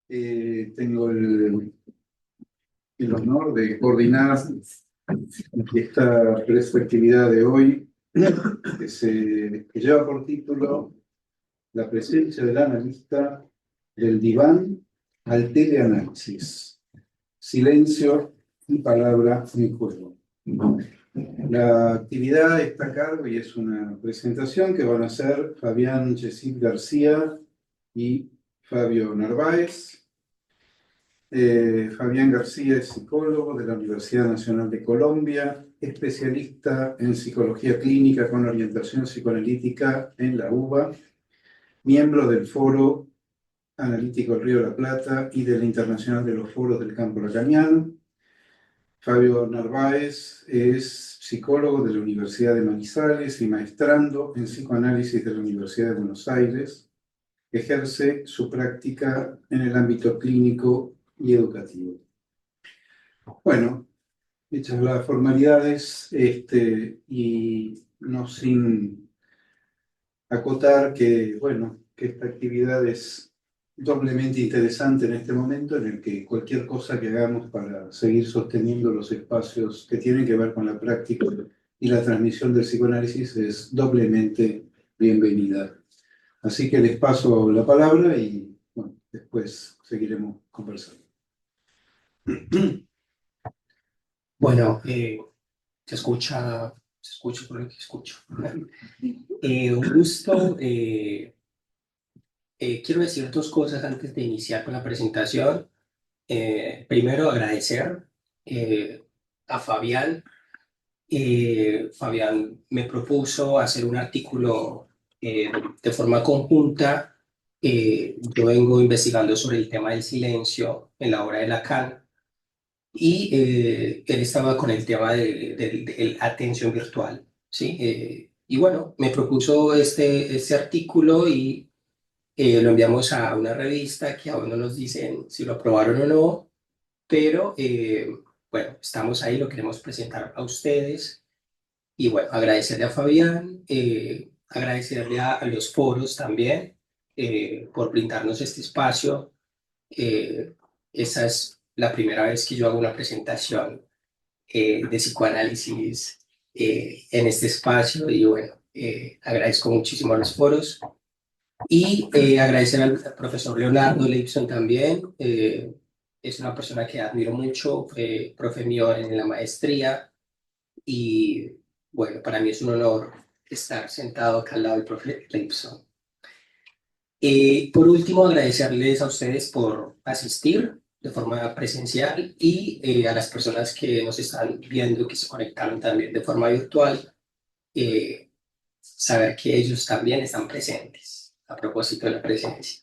Tengo el honor de coordinar esta actividad de hoy, que lleva por título La presencia del analista del diván al teleanálisis, silencio y palabra en juego. La actividad está a cargo y es una presentación que van a hacer Fabián Yesid García y Fabio Narváez. Fabián García es psicólogo de la Universidad Nacional de Colombia, especialista en psicología clínica con orientación psicoanalítica en la UBA, miembro del Foro Analítico Río de la Plata y del Internacional de los Foros del Campo Lacaniano. Fabio Narváez es psicólogo de la Universidad de Manizales y maestrando en psicoanálisis de la Universidad de Buenos Aires. Ejerce su práctica en el ámbito clínico y educativo. Bueno, hechas las formalidades, y no sin acotar que, bueno, que esta actividad es doblemente interesante en este momento en el que cualquier cosa que hagamos para seguir sosteniendo los espacios que tienen que ver con la práctica y la transmisión del psicoanálisis es doblemente bienvenida. Así que les paso la palabra y, bueno, después seguiremos conversando. Bueno, se escucha por lo que escucho. Un gusto. Quiero decir dos cosas antes de iniciar con la presentación. Primero, agradecer a Fabián. Fabián me propuso hacer un artículo de forma conjunta. Yo vengo investigando sobre el tema del silencio en la obra de Lacan. Y él estaba con el tema de la atención virtual, ¿sí? Y bueno, me propuso este artículo y lo enviamos a una revista que aún no nos dicen si lo aprobaron o no, pero bueno, estamos ahí, lo queremos presentar a ustedes. Y bueno, agradecerle a Fabián, agradecerle a los foros también por brindarnos este espacio. Esa es la primera vez que yo hago una presentación de psicoanálisis en este espacio y bueno, agradezco muchísimo a los foros y agradecer al profesor Leonardo Leibson también. Es una persona que admiro mucho, fue profe mío en la maestría y bueno, para mí es un honor estar sentado acá al lado del profe Leibson. Por último, agradecerles a ustedes por asistir de forma presencial y a las personas que nos están viendo, que se conectaron también de forma virtual, saber que ellos también están presentes a propósito de la presencia.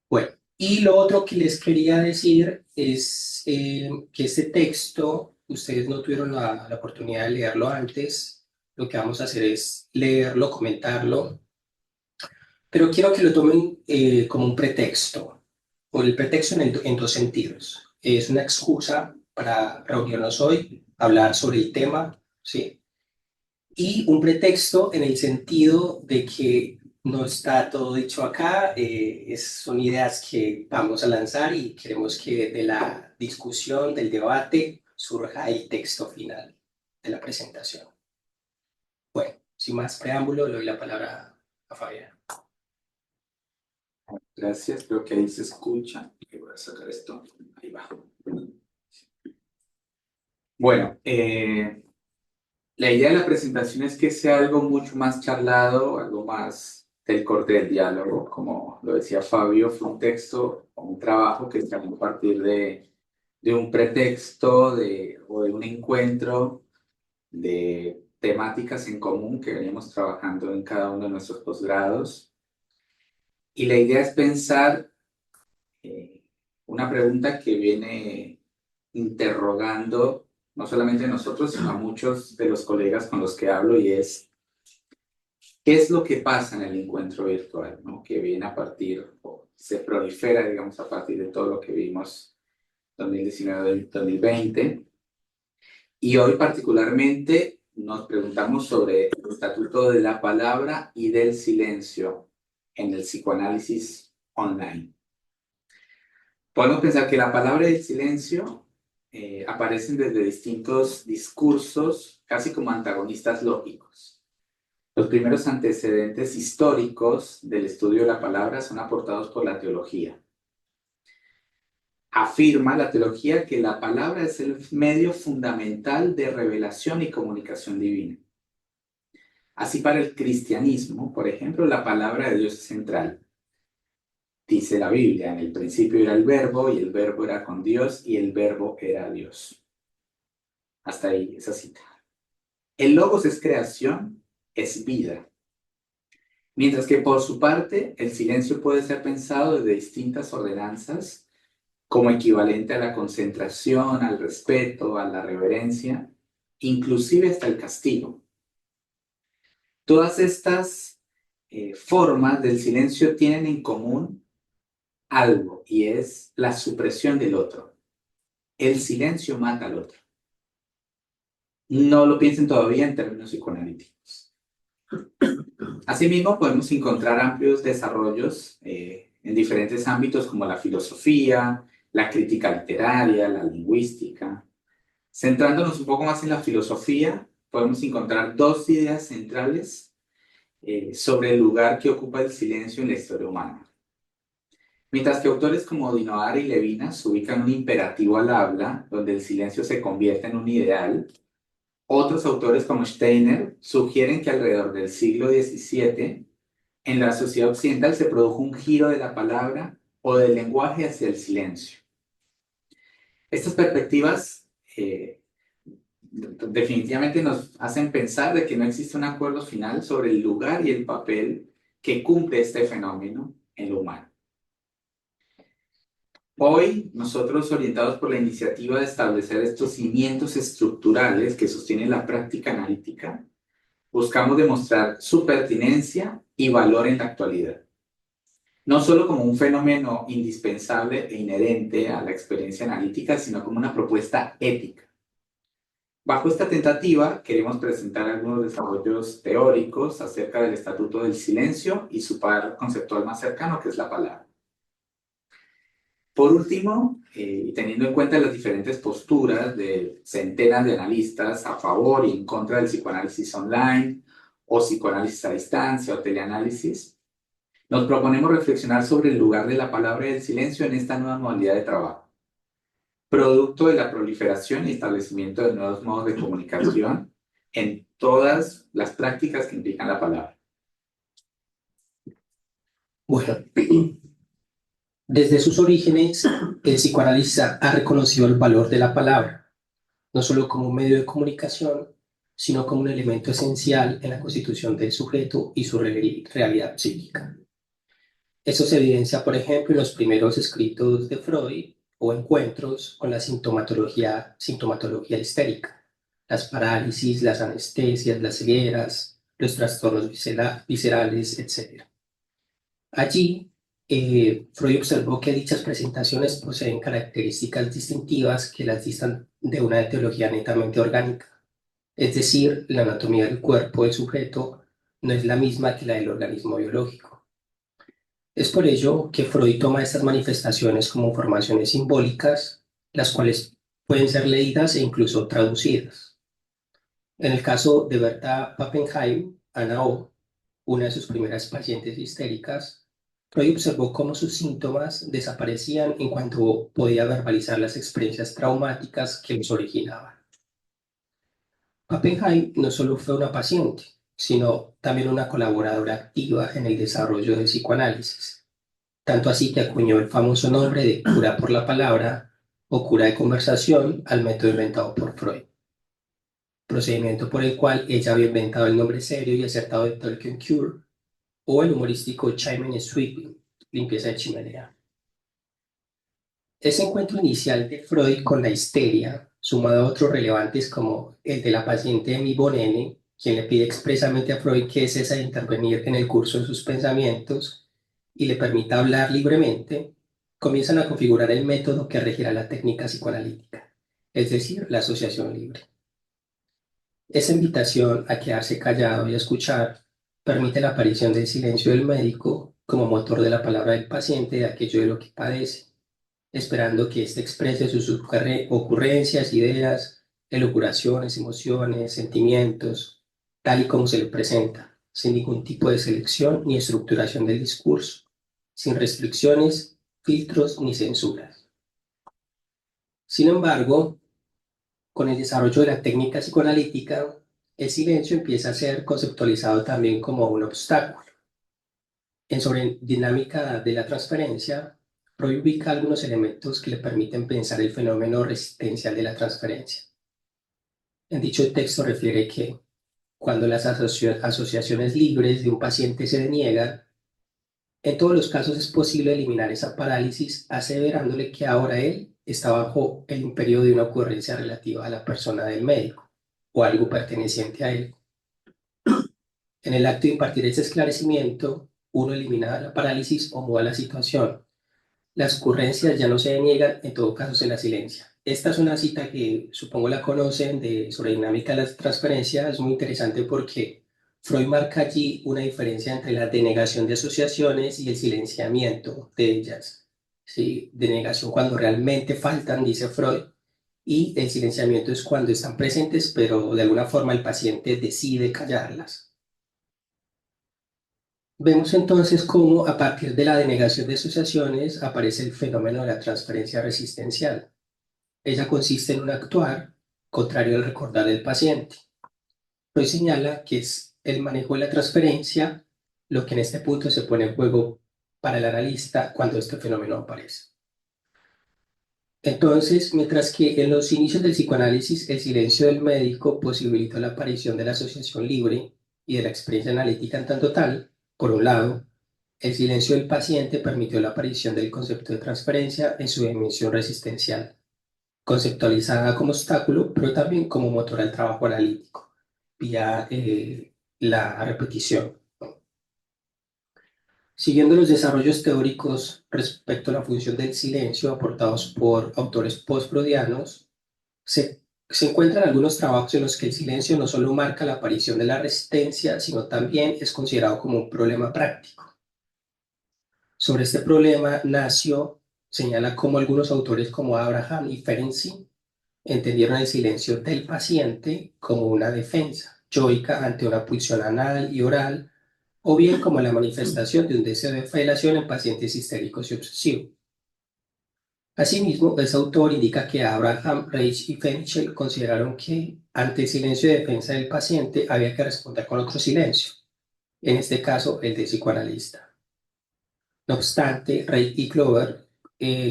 Bueno, y lo otro que les quería decir es que este texto, ustedes no tuvieron la oportunidad de leerlo antes, lo que vamos a hacer es leerlo, comentarlo, pero quiero que lo tomen como un pretexto, o el pretexto en dos sentidos. Es una excusa para reunirnos hoy, hablar sobre el tema, ¿sí? Y un pretexto en el sentido de que no está todo dicho acá, son ideas que vamos a lanzar y queremos que de la discusión, del debate, surja el texto final de la presentación. Bueno, sin más preámbulo, le doy la palabra a Fabián. Gracias, creo que ahí se escucha. Voy a sacar esto. Ahí va. Bueno, la idea de la presentación es que sea algo mucho más charlado, algo más del corte del diálogo. Como lo decía Fabio, fue un texto o un trabajo que salió a partir de un pretexto o de un encuentro de temáticas en común que veníamos trabajando en cada uno de nuestros posgrados. Y la idea es pensar una pregunta que viene interrogando no solamente a nosotros, sino a muchos de los colegas con los que hablo, y es, ¿qué es lo que pasa en el encuentro virtual, ¿no? Que viene a partir, o se prolifera, digamos, a partir de todo lo que vimos 2019-2020. Y hoy particularmente nos preguntamos sobre el estatuto de la palabra y del silencio en el psicoanálisis online. Podemos pensar que la palabra y el silencio aparecen desde distintos discursos, casi como antagonistas lógicos. Los primeros antecedentes históricos del estudio de la palabra son aportados por la teología. Afirma la teología que la palabra es el medio fundamental de revelación y comunicación divina. Así, para el cristianismo, por ejemplo, la palabra de Dios es central. Dice la Biblia, en el principio era el verbo, y el verbo era con Dios, y el verbo era Dios. Hasta ahí esa cita. El logos es creación, es vida. Mientras que por su parte, el silencio puede ser pensado desde distintas ordenanzas, como equivalente a la concentración, al respeto, a la reverencia, inclusive hasta el castigo. Todas estas formas del silencio tienen en común algo, y es la supresión del otro. El silencio mata al otro. No lo piensen todavía en términos psicoanalíticos. Asimismo, podemos encontrar amplios desarrollos en diferentes ámbitos como la filosofía, la crítica literaria, la lingüística. Centrándonos un poco más en la filosofía, podemos encontrar dos ideas centrales sobre el lugar que ocupa el silencio en la historia humana. Mientras que autores como Dinoar y Levinas ubican un imperativo al habla, donde el silencio se convierte en un ideal, otros autores como Steiner sugieren que alrededor del siglo XVII, en la sociedad occidental se produjo un giro de la palabra o del lenguaje hacia el silencio. Estas perspectivas definitivamente nos hacen pensar de que no existe un acuerdo final sobre el lugar y el papel que cumple este fenómeno en lo humano. Hoy, nosotros, orientados por la iniciativa de establecer estos cimientos estructurales que sostienen la práctica analítica, buscamos demostrar su pertinencia y valor en la actualidad. No solo como un fenómeno indispensable e inherente a la experiencia analítica, sino como una propuesta ética. Bajo esta tentativa, queremos presentar algunos desarrollos teóricos acerca del estatuto del silencio y su par conceptual más cercano, que es la palabra. Por último, y teniendo en cuenta las diferentes posturas de centenas de analistas a favor y en contra del psicoanálisis online, o psicoanálisis a distancia, o teleanálisis, nos proponemos reflexionar sobre el lugar de la palabra y del silencio en esta nueva modalidad de trabajo, producto de la proliferación y establecimiento de nuevos modos de comunicación en todas las prácticas que implican la palabra. Bueno, desde sus orígenes, el psicoanálisis ha reconocido el valor de la palabra, no solo como un medio de comunicación, sino como un elemento esencial en la constitución del sujeto y su realidad psíquica. Eso se evidencia, por ejemplo, en los primeros escritos de Freud o encuentros con la sintomatología histérica, las parálisis, las anestesias, las cegueras, los trastornos viscerales, etc. Allí, Freud observó que dichas presentaciones poseen características distintivas que las distan de una etiología netamente orgánica. Es decir, la anatomía del cuerpo del sujeto no es la misma que la del organismo biológico. Es por ello que Freud toma estas manifestaciones como formaciones simbólicas, las cuales pueden ser leídas e incluso traducidas. En el caso de Berta Pappenheim, Ana O., una de sus primeras pacientes histéricas, Freud observó cómo sus síntomas desaparecían en cuanto podía verbalizar las experiencias traumáticas que los originaban. Pappenheim no solo fue una paciente, sino también una colaboradora activa en el desarrollo del psicoanálisis, tanto así que acuñó el famoso nombre de cura por la palabra o cura de conversación al método inventado por Freud, procedimiento por el cual ella había inventado el nombre serio y acertado de Talking Cure o el humorístico Chimney Sweeping, limpieza de chimenea. Ese encuentro inicial de Freud con la histeria, sumado a otros relevantes como el de la paciente Amy Bonene, quien le pide expresamente a Freud que cese de intervenir en el curso de sus pensamientos y le permita hablar libremente, comienzan a configurar el método que regirá la técnica psicoanalítica, es decir, la asociación libre. Esa invitación a quedarse callado y a escuchar permite la aparición del silencio del médico como motor de la palabra del paciente de aquello de lo que padece. esperando que éste exprese sus ocurrencias, ideas, elucubraciones, emociones, sentimientos, tal y como se le presenta, sin ningún tipo de selección ni estructuración del discurso, sin restricciones, filtros ni censuras. Sin embargo, con el desarrollo de la técnica psicoanalítica, el silencio empieza a ser conceptualizado también como un obstáculo. En sobre dinámica de la transferencia, Freud ubica algunos elementos que le permiten pensar el fenómeno resistencial de la transferencia. En dicho texto refiere que cuando las asociaciones libres de un paciente se deniegan, en todos los casos es posible eliminar esa parálisis aseverándole que ahora él está bajo el imperio de una ocurrencia relativa a la persona del médico o algo perteneciente a él. En el acto de impartir ese esclarecimiento, uno elimina la parálisis o muda la situación. Las ocurrencias ya no se deniegan, en todo caso se la silencia. Esta es una cita que supongo la conocen sobre dinámica de la transferencia. Es muy interesante porque Freud marca allí una diferencia entre la denegación de asociaciones y el silenciamiento de ellas. ¿Sí? Denegación cuando realmente faltan, dice Freud, y el silenciamiento es cuando están presentes, pero de alguna forma el paciente decide callarlas. Vemos entonces cómo a partir de la denegación de asociaciones aparece el fenómeno de la transferencia resistencial. Ella consiste en un actuar contrario al recordar del paciente. Freud señala que es el manejo de la transferencia lo que en este punto se pone en juego para el analista cuando este fenómeno aparece. Entonces, mientras que en los inicios del psicoanálisis el silencio del médico posibilitó la aparición de la asociación libre y de la experiencia analítica en tanto tal, por un lado, el silencio del paciente permitió la aparición del concepto de transferencia en su dimensión resistencial, conceptualizada como obstáculo, pero también como motor al trabajo analítico, vía la repetición. Siguiendo los desarrollos teóricos respecto a la función del silencio aportados por autores post-freudianos, se encuentran algunos trabajos en los que el silencio no solo marca la aparición de la resistencia, sino también es considerado como un problema práctico. Sobre este problema, Nacio señala cómo algunos autores como Abraham y Ferenczi entendieron el silencio del paciente como una defensa yoica ante una pulsión anal y oral, o bien como la manifestación de un deseo de felación en pacientes histéricos y obsesivos. Asimismo, ese autor indica que Abraham, Reich y Fenichel consideraron que ante el silencio de defensa del paciente había que responder con otro silencio, en este caso el de psicoanalista. No obstante, Reich y Clover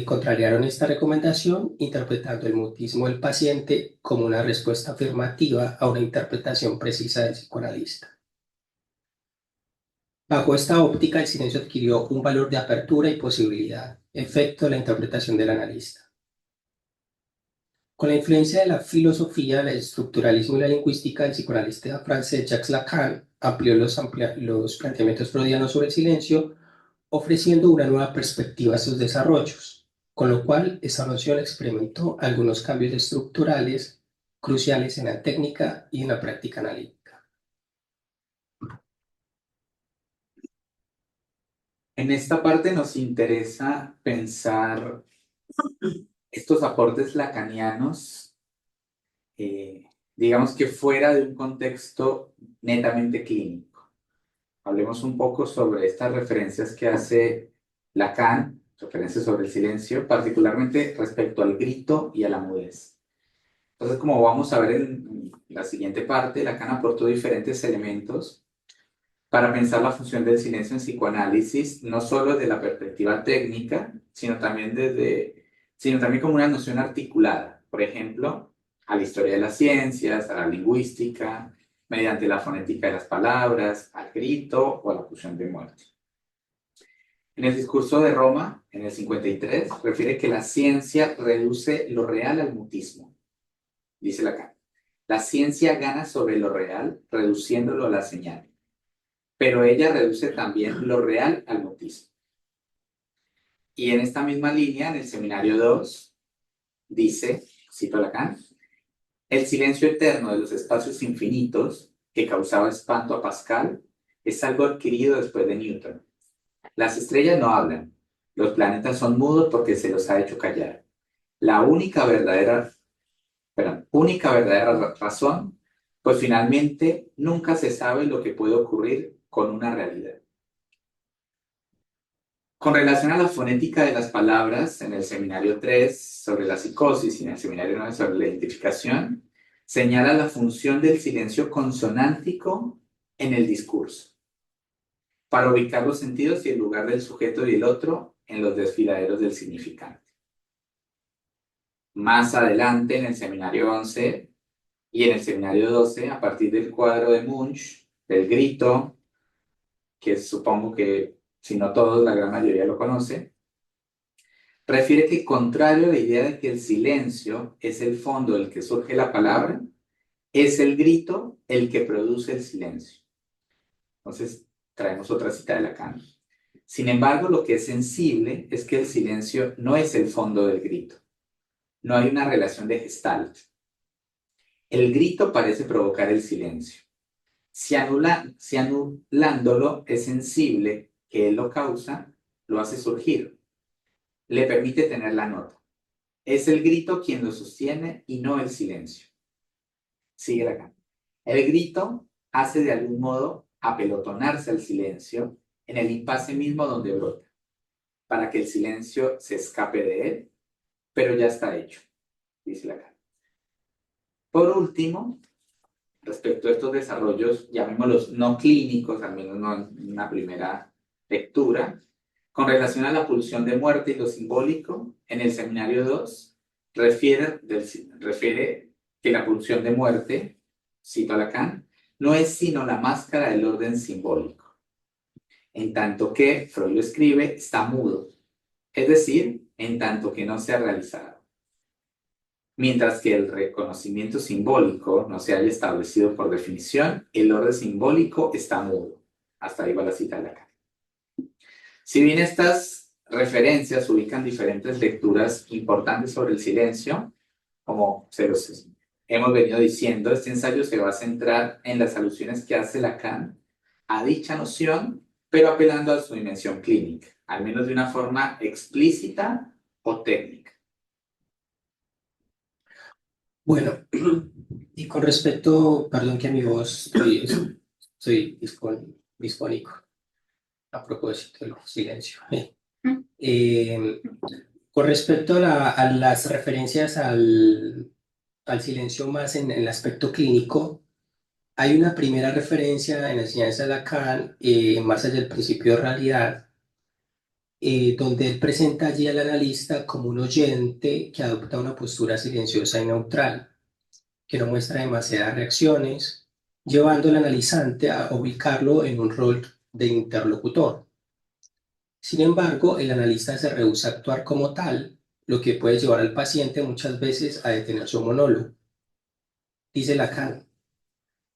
contrariaron esta recomendación, interpretando el mutismo del paciente como una respuesta afirmativa a una interpretación precisa del psicoanalista. Bajo esta óptica, el silencio adquirió un valor de apertura y posibilidad, efecto de la interpretación del analista. Con la influencia de la filosofía, el estructuralismo y la lingüística, el psicoanalista francés Jacques Lacan amplió los planteamientos freudianos sobre el silencio, ofreciendo una nueva perspectiva a sus desarrollos, con lo cual esta noción experimentó algunos cambios estructurales cruciales en la técnica y en la práctica analítica. En esta parte nos interesa pensar estos aportes lacanianos, digamos que fuera de un contexto netamente clínico. Hablemos un poco sobre estas referencias que hace Lacan, referencias sobre el silencio, particularmente respecto al grito y a la mudez. Entonces, como vamos a ver en la siguiente parte, Lacan aportó diferentes elementos para pensar la función del silencio en psicoanálisis, no solo desde la perspectiva técnica, sino también como una noción articulada. Por ejemplo, a la historia de las ciencias, a la lingüística, mediante la fonética de las palabras, al grito o a la pulsión de muerte. En el discurso de Roma, en el 53, refiere que la ciencia reduce lo real al mutismo. Dice Lacan, la ciencia gana sobre lo real, reduciéndolo a la señal, pero ella reduce también lo real al mutismo. Y en esta misma línea, en el seminario 2, dice, cito Lacan, el silencio eterno de los espacios infinitos que causaba espanto a Pascal es algo adquirido después de Newton. Las estrellas no hablan, Los planetas son mudos porque se los ha hecho callar. La única verdadera razón, pues finalmente nunca se sabe lo que puede ocurrir con una realidad. Con relación a la fonética de las palabras, en el seminario 3 sobre la psicosis y en el seminario 9 sobre la identificación, señala la función del silencio consonántico en el discurso, para ubicar los sentidos y el lugar del sujeto y el otro en los desfiladeros del significante. Más adelante, en el seminario 11 y en el seminario 12, a partir del cuadro de Munch, del grito, que supongo que, si no todos, la gran mayoría lo conoce, refiere que, contrario a la idea de que el silencio es el fondo del que surge la palabra, es el grito el que produce el silencio. Entonces, traemos otra cita de Lacan. Sin embargo, lo que es sensible es que el silencio no es el fondo del grito. No hay una relación de gestalt. El grito parece provocar el silencio. Si anulándolo es sensible que él lo causa, lo hace surgir. Le permite tener la nota. Es el grito quien lo sostiene y no el silencio. Sigue Lacan. El grito hace de algún modo apelotonarse al silencio en el impasse mismo donde brota, para que el silencio se escape de él, pero ya está hecho, dice Lacan. Por último, respecto a estos desarrollos, llamémoslos no clínicos, al menos no en una primera lectura, con relación a la pulsión de muerte y lo simbólico, en el seminario 2 refiere que la pulsión de muerte, cito a Lacan, no es sino la máscara del orden simbólico, en tanto que, Freud lo escribe, está mudo, es decir, en tanto que no se ha realizado. Mientras que el reconocimiento simbólico no se haya establecido por definición, el orden simbólico está mudo. Hasta ahí va la cita de Lacan. Si bien estas referencias ubican diferentes lecturas importantes sobre el silencio, como se los hemos venido diciendo, este ensayo se va a centrar en las alusiones que hace Lacan a dicha noción, pero apelando a su dimensión clínica, al menos de una forma explícita o técnica. Bueno, y con respecto, perdón que mi voz, soy disfónico, a propósito del silencio. Con respecto a las referencias al silencio más en el aspecto clínico, hay una primera referencia en la enseñanza de Lacan, más allá del principio de realidad, donde él presenta allí al analista como un oyente que adopta una postura silenciosa y neutral, que no muestra demasiadas reacciones, llevando al analizante a ubicarlo en un rol de interlocutor. Sin embargo, el analista se rehúsa a actuar como tal, lo que puede llevar al paciente muchas veces a detener su monólogo. Dice Lacan,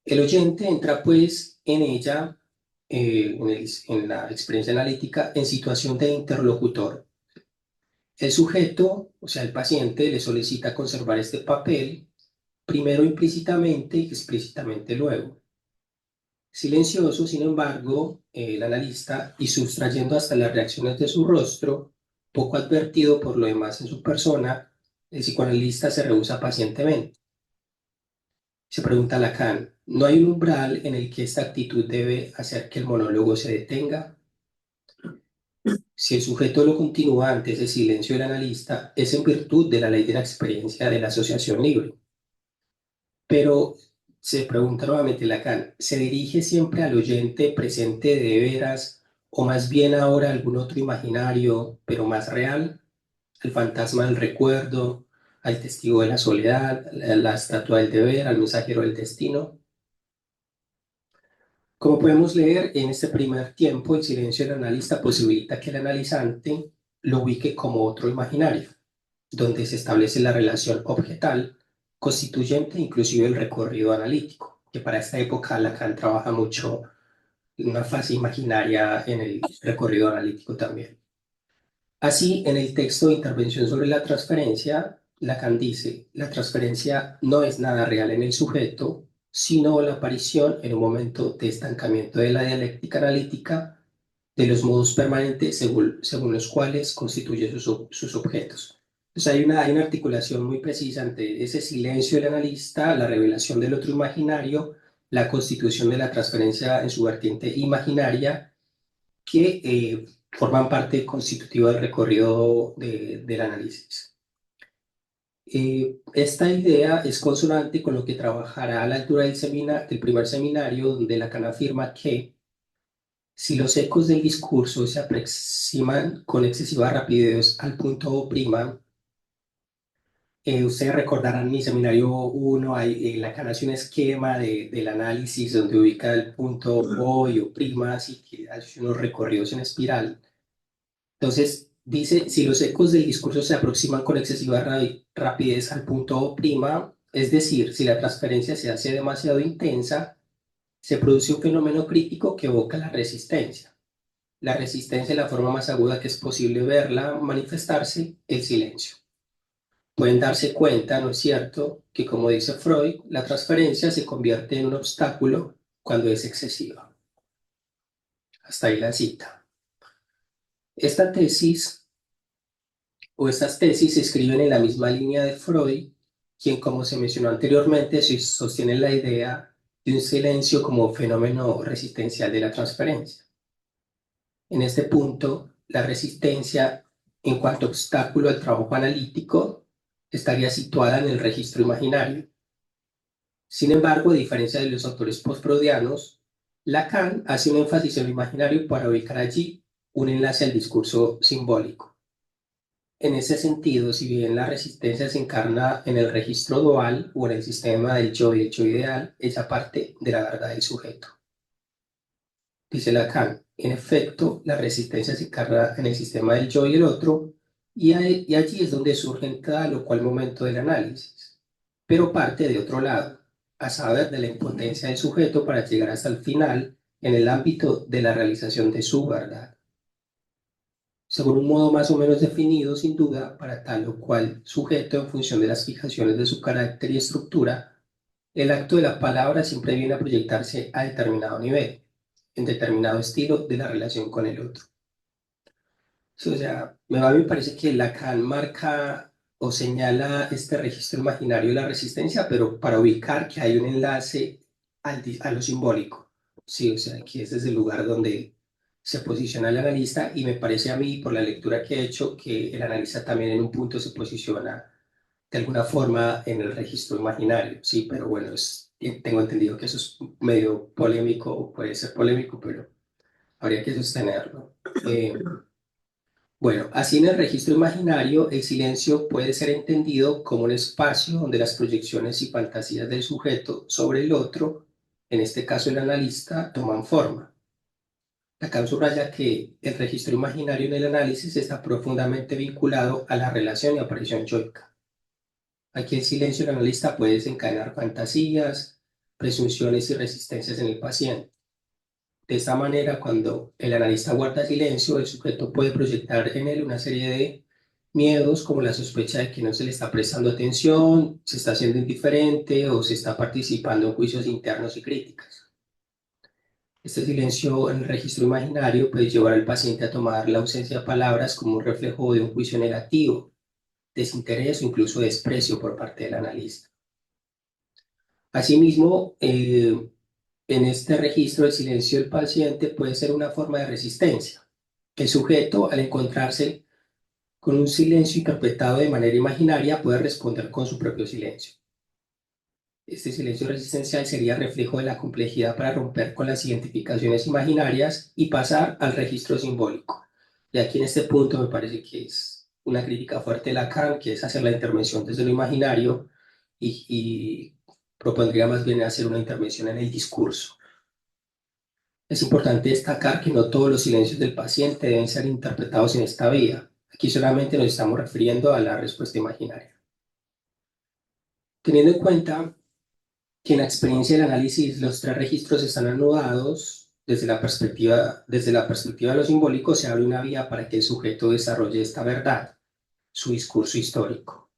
el oyente entra pues en ella, en la experiencia analítica, en situación de interlocutor. El sujeto, o sea, el paciente, le solicita conservar este papel, primero implícitamente y explícitamente luego. Silencioso, sin embargo, el analista, y sustrayendo hasta las reacciones de su rostro, poco advertido por lo demás en su persona, el psicoanalista se rehúsa pacientemente. Se pregunta Lacan, ¿no hay un umbral en el que esta actitud debe hacer que el monólogo se detenga? Si el sujeto lo continúa antes del silencio del analista, es en virtud de la ley de la experiencia de la asociación libre. Pero se pregunta nuevamente Lacan, ¿se dirige siempre al oyente presente de veras o más bien ahora a algún otro imaginario, pero más real? Al fantasma del recuerdo, al testigo de la soledad, a la estatua del deber, al mensajero del destino. Como podemos leer, en este primer tiempo, el silencio del analista posibilita que el analizante lo ubique como otro imaginario, donde se establece la relación objetal, constituyente inclusive el recorrido analítico, que para esta época Lacan trabaja mucho en una fase imaginaria en el recorrido analítico también. Así, en el texto de Intervención sobre la transferencia, Lacan dice, la transferencia no es nada real en el sujeto, sino la aparición en un momento de estancamiento de la dialéctica analítica de los modos permanentes según los cuales constituye sus objetos. Entonces hay una articulación muy precisa entre ese silencio del analista, la revelación del otro imaginario, la constitución de la transferencia en su vertiente imaginaria, que forman parte constitutiva del recorrido del análisis. Esta idea es consonante con lo que trabajará a la altura del primer seminario, donde Lacan afirma que si los ecos del discurso se aproximan con excesiva rapidez al punto O', ustedes recordarán mi seminario 1, Lacan hace un esquema del análisis donde ubica el punto O y O', así que hace unos recorridos en espiral. Entonces, dice, si los ecos del discurso se aproximan con excesiva rapidez al punto O', es decir, si la transferencia se hace demasiado intensa, se produce un fenómeno crítico que evoca la resistencia. La resistencia es la forma más aguda que es posible verla manifestarse, el silencio. Pueden darse cuenta, ¿no es cierto?, que como dice Freud, la transferencia se convierte en un obstáculo cuando es excesiva. Hasta ahí la cita. Esta tesis o estas tesis se escriben en la misma línea de Freud, quien, como se mencionó anteriormente, sostiene la idea de un silencio como fenómeno resistencial de la transferencia. En este punto, la resistencia, en cuanto obstáculo al trabajo analítico, estaría situada en el registro imaginario. Sin embargo, a diferencia de los autores postfreudianos, Lacan hace un énfasis en lo imaginario para ubicar allí un enlace al discurso simbólico. En ese sentido, si bien la resistencia se encarna en el registro dual o en el sistema del yo y el yo ideal, ella parte de la verdad del sujeto. Dice Lacan, en efecto, la resistencia se encarna en el sistema del yo y el otro, y allí es donde surge en cada lo cual momento del análisis, pero parte de otro lado, a saber, de la impotencia del sujeto para llegar hasta el final en el ámbito de la realización de su verdad. Según un modo más o menos definido, sin duda, para tal o cual sujeto en función de las fijaciones de su carácter y estructura, el acto de la palabra siempre viene a proyectarse a determinado nivel, en determinado estilo de la relación con el otro. Sí, o sea, a mí me parece que Lacan marca o señala este registro imaginario de la resistencia, pero para ubicar que hay un enlace a lo simbólico. Sí, o sea, que ese es el lugar donde se posiciona el analista y me parece a mí, por la lectura que he hecho, que el analista también en un punto se posiciona de alguna forma en el registro imaginario. Sí, pero bueno, tengo entendido que eso es medio polémico, o puede ser polémico, pero habría que sostenerlo. Bueno, así en el registro imaginario, el silencio puede ser entendido como un espacio donde las proyecciones y fantasías del sujeto sobre el otro, en este caso el analista, toman forma. Lacan subraya que el registro imaginario en el análisis está profundamente vinculado a la relación y aparición yoica. Aquí el silencio del analista puede desencadenar fantasías, presunciones y resistencias en el paciente. De esta manera, cuando el analista guarda silencio, el sujeto puede proyectar en él una serie de miedos, como la sospecha de que no se le está prestando atención, se está haciendo indiferente o se está participando en juicios internos y críticas. Este silencio en el registro imaginario puede llevar al paciente a tomar la ausencia de palabras como un reflejo de un juicio negativo, desinterés o incluso desprecio por parte del analista. Asimismo, en este registro, el silencio del paciente puede ser una forma de resistencia. El sujeto, al encontrarse con un silencio interpretado de manera imaginaria, puede responder con su propio silencio. Este silencio resistencial sería reflejo de la complejidad para romper con las identificaciones imaginarias y pasar al registro simbólico. Y aquí en este punto me parece que es una crítica fuerte de Lacan, que es hacer la intervención desde lo imaginario y propondría más bien hacer una intervención en el discurso. Es importante destacar que no todos los silencios del paciente deben ser interpretados en esta vía. Aquí solamente nos estamos refiriendo a la respuesta imaginaria. Teniendo en cuenta que en la experiencia del análisis los tres registros están anudados, desde la perspectiva de lo simbólico se abre una vía para que el sujeto desarrolle esta verdad, su discurso histórico.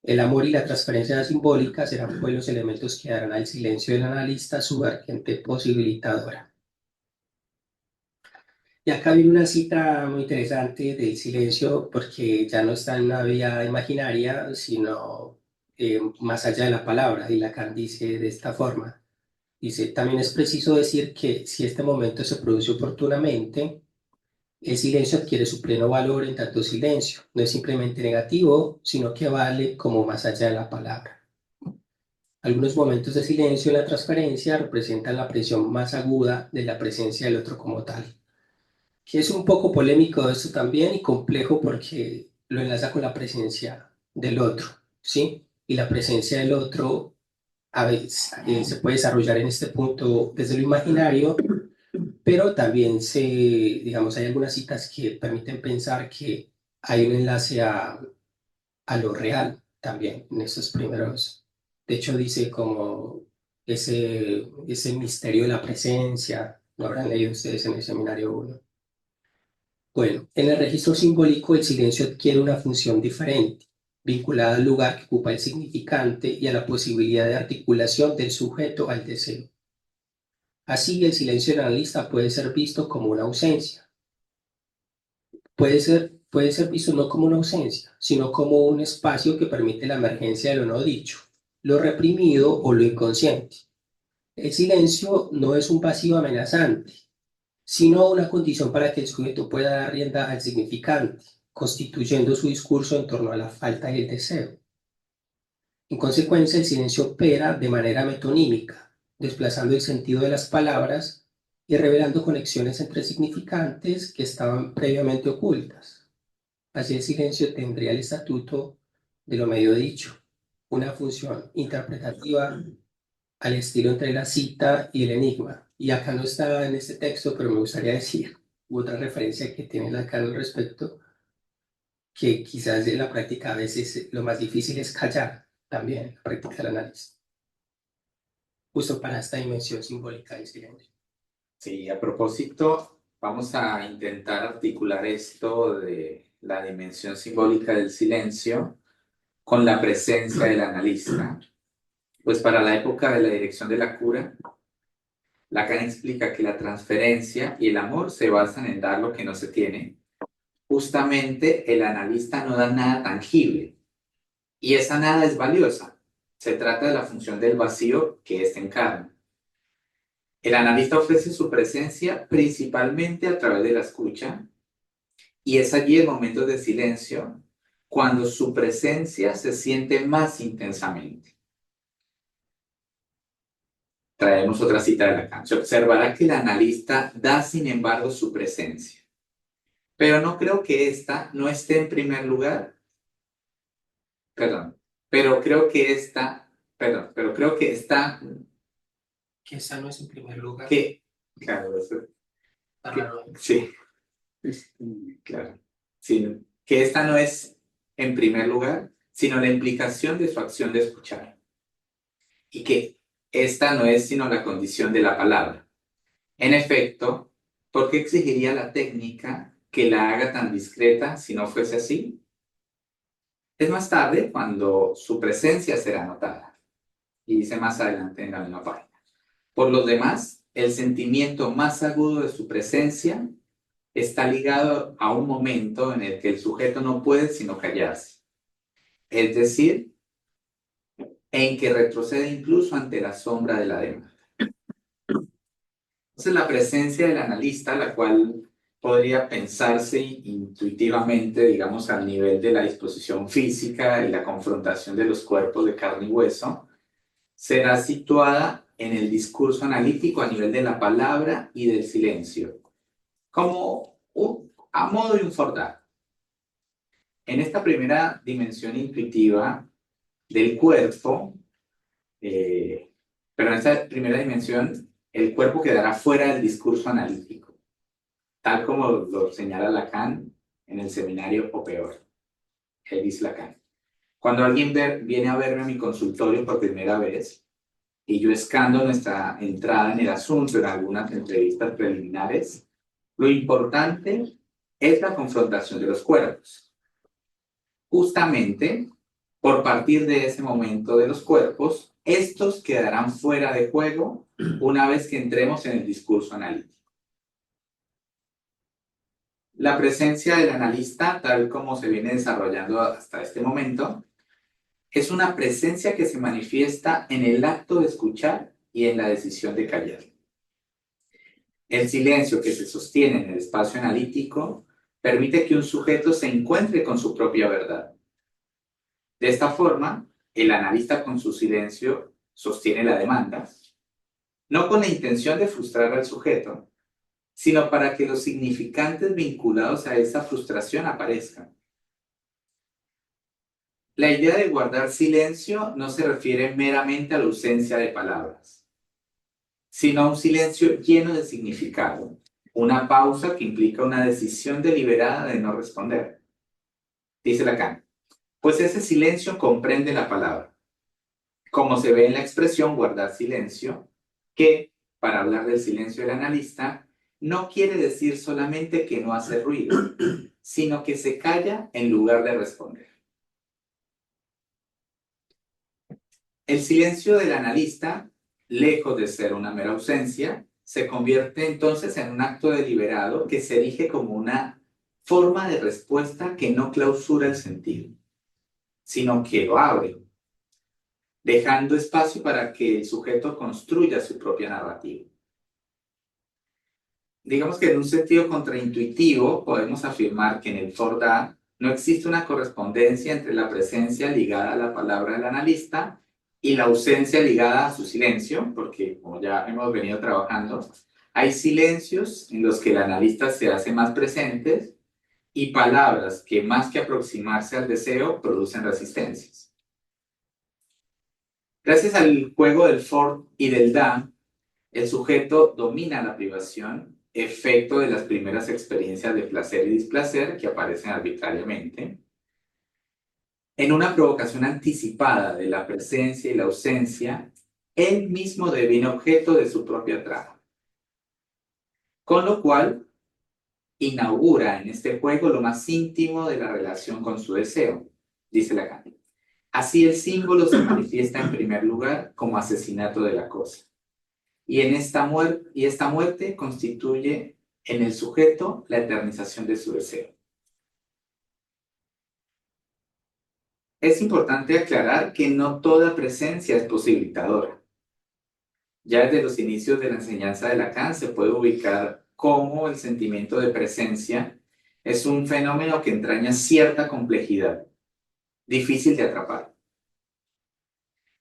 El amor y la transferencia simbólica serán pues los elementos que darán al silencio del analista su vertiente posibilitadora. Y acá viene una cita muy interesante del silencio, porque ya no está en una vía imaginaria, sino más allá de la palabra. Y Lacan dice de esta forma, dice, también es preciso decir que si este momento se produce oportunamente, el silencio adquiere su pleno valor en tanto silencio. No es simplemente negativo, sino que vale como más allá de la palabra. Algunos momentos de silencio en la transferencia representan la presión más aguda de la presencia del otro como tal, que es un poco polémico esto también y complejo porque lo enlaza con la presencia del otro, ¿sí? Y la presencia del otro a veces se puede desarrollar en este punto desde lo imaginario, pero también digamos, hay algunas citas que permiten pensar que hay un enlace a lo real también en esos primeros. De hecho, dice como ese misterio de la presencia, lo habrán leído ustedes en el seminario 1. Bueno, en el registro simbólico el silencio adquiere una función diferente, vinculada al lugar que ocupa el significante y a la posibilidad de articulación del sujeto al deseo. Así, el silencio del analista puede ser visto como una ausencia. Puede ser visto no como una ausencia, sino como un espacio que permite la emergencia de lo no dicho, lo reprimido o lo inconsciente. El silencio no es un vacío amenazante, sino una condición para que el sujeto pueda dar rienda al significante, constituyendo su discurso en torno a la falta y el deseo. En consecuencia, el silencio opera de manera metonímica, desplazando el sentido de las palabras y revelando conexiones entre significantes que estaban previamente ocultas. Así el silencio tendría el estatuto de lo medio dicho, una función interpretativa al estilo entre la cita y el enigma. Y acá no está en este texto, pero me gustaría decir otra referencia que tiene Lacan al respecto, que quizás en la práctica a veces lo más difícil es callar también, la práctica del análisis, justo para esta dimensión simbólica del silencio. Sí, a propósito, vamos a intentar articular esto de la dimensión simbólica del silencio con la presencia del analista. Pues para la época de la dirección de la cura, Lacan explica que la transferencia y el amor se basan en dar lo que no se tiene. Justamente el analista no da nada tangible y esa nada es valiosa. Se trata de la función del vacío que éste encarna. El analista ofrece su presencia principalmente a través de la escucha y es allí el momento de silencio cuando su presencia se siente más intensamente. Traemos otra cita de Lacan. Se observará que el analista da, sin embargo, su presencia. Pero no creo que esta no esté en primer lugar. Perdón. Pero creo que está. Que esa no es en primer lugar. Claro, eso. Raro. Sí. Claro. Sí, que esta no es en primer lugar, sino la implicación de su acción de escuchar. Y que esta no es sino la condición de la palabra. En efecto, ¿por qué exigiría la técnica que la haga tan discreta si no fuese así? Es más tarde cuando su presencia será notada. Y dice más adelante en la misma página. Por lo demás, el sentimiento más agudo de su presencia está ligado a un momento en el que el sujeto no puede sino callarse. Es decir, en que retrocede incluso ante la sombra de la demanda. Entonces, la presencia del analista, la cual podría pensarse intuitivamente, digamos, al nivel de la disposición física y la confrontación de los cuerpos de carne y hueso, será situada en el discurso analítico a nivel de la palabra y del silencio, como a modo de un Fordar. En esta primera dimensión intuitiva del cuerpo, pero en esta primera dimensión, el cuerpo quedará fuera del discurso analítico, tal como lo señala Lacan en el seminario o peor. Él dice Lacan: cuando alguien viene a verme a mi consultorio por primera vez, y yo escando nuestra entrada en el asunto en algunas entrevistas preliminares, lo importante es la confrontación de los cuerpos. Justamente, por partir de ese momento de los cuerpos, estos quedarán fuera de juego una vez que entremos en el discurso analítico. La presencia del analista, tal como se viene desarrollando hasta este momento, es una presencia que se manifiesta en el acto de escuchar y en la decisión de callar. El silencio que se sostiene en el espacio analítico permite que un sujeto se encuentre con su propia verdad. De esta forma, el analista con su silencio sostiene la demanda, no con la intención de frustrar al sujeto, sino para que los significantes vinculados a esa frustración aparezcan. La idea de guardar silencio no se refiere meramente a la ausencia de palabras, sino a un silencio lleno de significado, una pausa que implica una decisión deliberada de no responder. Dice Lacan, pues ese silencio comprende la palabra, como se ve en la expresión guardar silencio, que, para hablar del silencio del analista, no quiere decir solamente que no hace ruido, sino que se calla en lugar de responder. El silencio del analista, lejos de ser una mera ausencia, se convierte entonces en un acto deliberado que se erige como una forma de respuesta que no clausura el sentido, sino que lo abre, dejando espacio para que el sujeto construya su propia narrativa. Digamos que en un sentido contraintuitivo podemos afirmar que en el Fordá no existe una correspondencia entre la presencia ligada a la palabra del analista y la ausencia ligada a su silencio, porque como ya hemos venido trabajando, hay silencios en los que el analista se hace más presente y palabras que más que aproximarse al deseo producen resistencias. Gracias al juego del Ford y del Da, el sujeto domina la privación, efecto de las primeras experiencias de placer y displacer que aparecen arbitrariamente, en una provocación anticipada de la presencia y la ausencia, él mismo devino objeto de su propia trama. Con lo cual, inaugura en este juego lo más íntimo de la relación con su deseo, dice Lacan. Así el símbolo se manifiesta en primer lugar como asesinato de la cosa. Y esta muerte constituye en el sujeto la eternización de su deseo. Es importante aclarar que no toda presencia es posibilitadora. Ya desde los inicios de la enseñanza de Lacan se puede ubicar cómo el sentimiento de presencia es un fenómeno que entraña cierta complejidad, difícil de atrapar.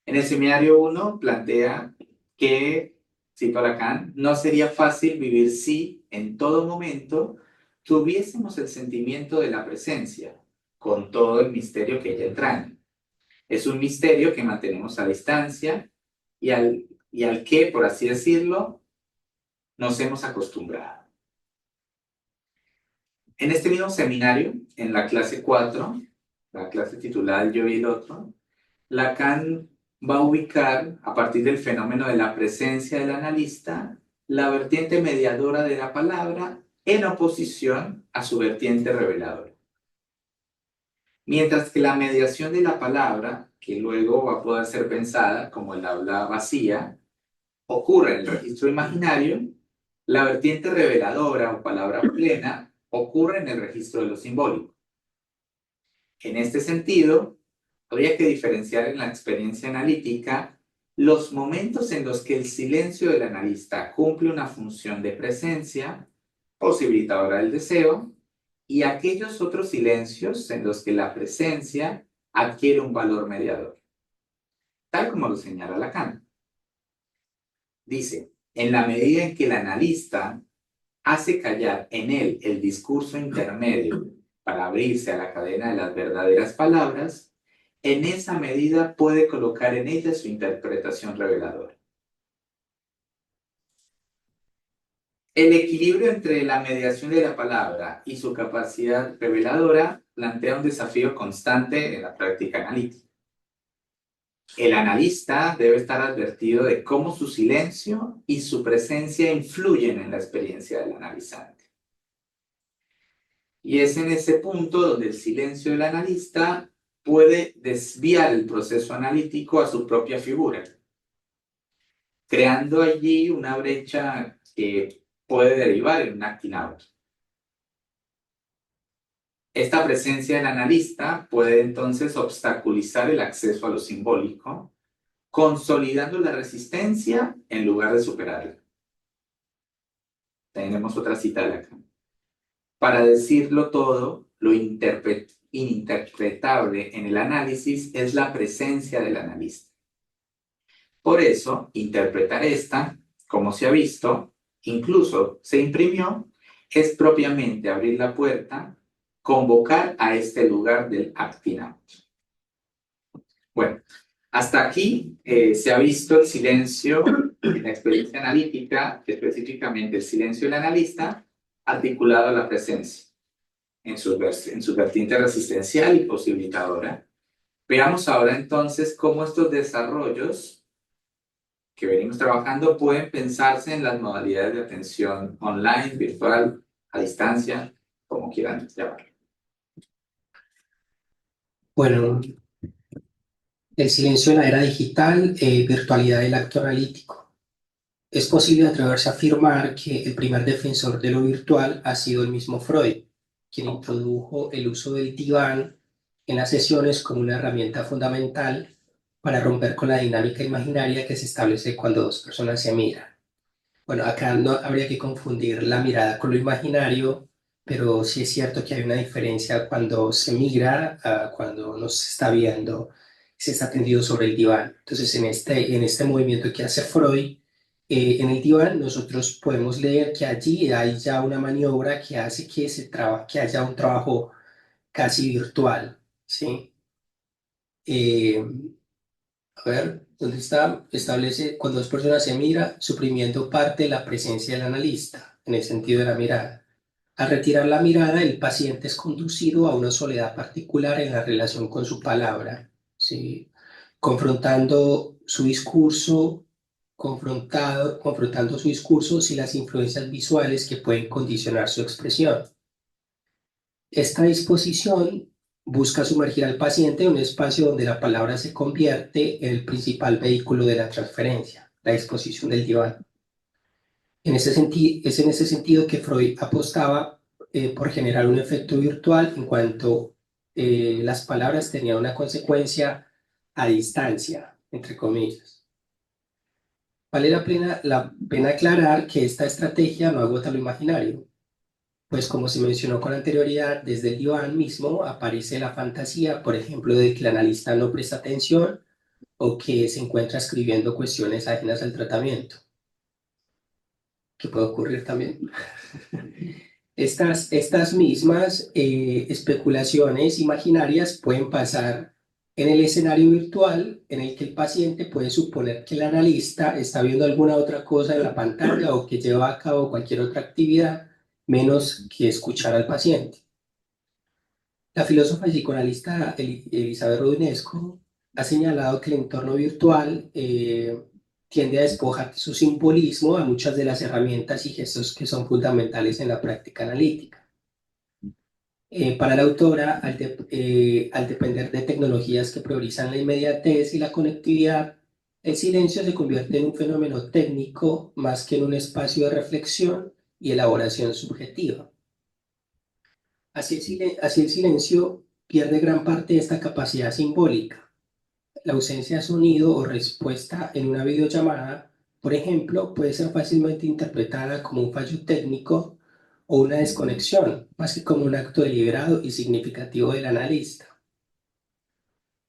En el seminario 1 plantea que, cito a Lacan, no sería fácil vivir si, en todo momento, tuviésemos el sentimiento de la presencia, con todo el misterio que ella entraña. Es un misterio que mantenemos a distancia y al que, por así decirlo, nos hemos acostumbrado. En este mismo seminario, en la clase 4, la clase titulada El yo y el otro, Lacan va a ubicar, a partir del fenómeno de la presencia del analista, la vertiente mediadora de la palabra en oposición a su vertiente reveladora. Mientras que la mediación de la palabra, que luego va a poder ser pensada como el habla vacía, ocurre en el registro imaginario, la vertiente reveladora o palabra plena ocurre en el registro de lo simbólico. En este sentido, habría que diferenciar en la experiencia analítica los momentos en los que el silencio del analista cumple una función de presencia, posibilitadora del deseo, y aquellos otros silencios en los que la presencia adquiere un valor mediador, tal como lo señala Lacan. Dice, en la medida en que el analista hace callar en él el discurso intermedio para abrirse a la cadena de las verdaderas palabras, en esa medida puede colocar en ella su interpretación reveladora. El equilibrio entre la mediación de la palabra y su capacidad reveladora plantea un desafío constante en la práctica analítica. El analista debe estar advertido de cómo su silencio y su presencia influyen en la experiencia del analizante. Y es en ese punto donde el silencio del analista puede desviar el proceso analítico a su propia figura, creando allí una brecha que puede derivar en un acting out. Esta presencia del analista puede entonces obstaculizar el acceso a lo simbólico, consolidando la resistencia en lugar de superarla. Tenemos otra cita de Lacan. Para decirlo todo, lo ininterpretable en el análisis es la presencia del analista. Por eso, interpretar esta, como se ha visto, incluso se imprimió, es propiamente abrir la puerta, convocar a este lugar del acting out. Bueno, hasta aquí se ha visto el silencio en la experiencia analítica, específicamente el silencio del analista, articulado a la presencia en su vertiente resistencial y posibilitadora. Veamos ahora entonces cómo estos desarrollos que venimos trabajando pueden pensarse en las modalidades de atención online, virtual, a distancia, como quieran llamarlo. Bueno, el silencio en la era digital, virtualidad del acto analítico. Es posible atreverse a afirmar que el primer defensor de lo virtual ha sido el mismo Freud, quien introdujo el uso del diván en las sesiones como una herramienta fundamental para romper con la dinámica imaginaria que se establece cuando dos personas se miran. Bueno, acá no habría que confundir la mirada con lo imaginario, pero sí es cierto que hay una diferencia cuando se mira, cuando no se está viendo, se está tendido sobre el diván. Entonces, en este movimiento que hace Freud, en el diván nosotros podemos leer que allí hay ya una maniobra que hace que, que haya un trabajo casi virtual, ¿sí? Eh, a ver, ¿dónde está? Establece cuando dos personas se miran, suprimiendo parte de la presencia del analista, en el sentido de la mirada. Al retirar la mirada, el paciente es conducido a una soledad particular en la relación con su palabra, ¿sí? Confrontando su discurso, confrontando su discurso y las influencias visuales que pueden condicionar su expresión. Esta disposición busca sumergir al paciente en un espacio donde la palabra se convierte en el principal vehículo de la transferencia, la disposición del diván. Es en ese sentido que Freud apostaba por generar un efecto virtual en cuanto las palabras tenían una consecuencia a distancia, entre comillas. Vale la pena aclarar que esta estrategia no agota lo imaginario, pues como se mencionó con anterioridad, desde el diván mismo aparece la fantasía, por ejemplo, de que el analista no presta atención o que se encuentra escribiendo cuestiones ajenas al tratamiento, que puede ocurrir también. Estas mismas especulaciones imaginarias pueden pasar en el escenario virtual en el que el paciente puede suponer que el analista está viendo alguna otra cosa en la pantalla o que lleva a cabo cualquier otra actividad menos que escuchar al paciente. La filósofa y psicoanalista Elizabeth Rudinesco ha señalado que el entorno virtual tiende a despojar de su simbolismo a muchas de las herramientas y gestos que son fundamentales en la práctica analítica. Para la autora, al depender de tecnologías que priorizan la inmediatez y la conectividad, el silencio se convierte en un fenómeno técnico más que en un espacio de reflexión y elaboración subjetiva. Así el silencio pierde gran parte de esta capacidad simbólica. La ausencia de sonido o respuesta en una videollamada, por ejemplo, puede ser fácilmente interpretada como un fallo técnico o una desconexión, más que como un acto deliberado y significativo del analista.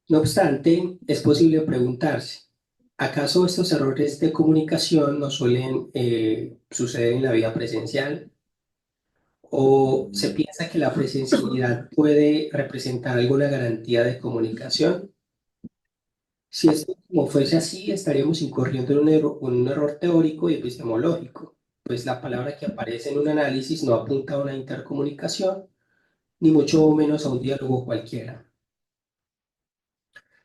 No obstante, es posible preguntarse, ¿acaso estos errores de comunicación no suelen suceder en la vida presencial? ¿O se piensa que la presencialidad puede representar alguna garantía de comunicación? Si esto como fuese así, estaríamos incurriendo en un error teórico y epistemológico, pues la palabra que aparece en un análisis no apunta a una intercomunicación, ni mucho menos a un diálogo cualquiera.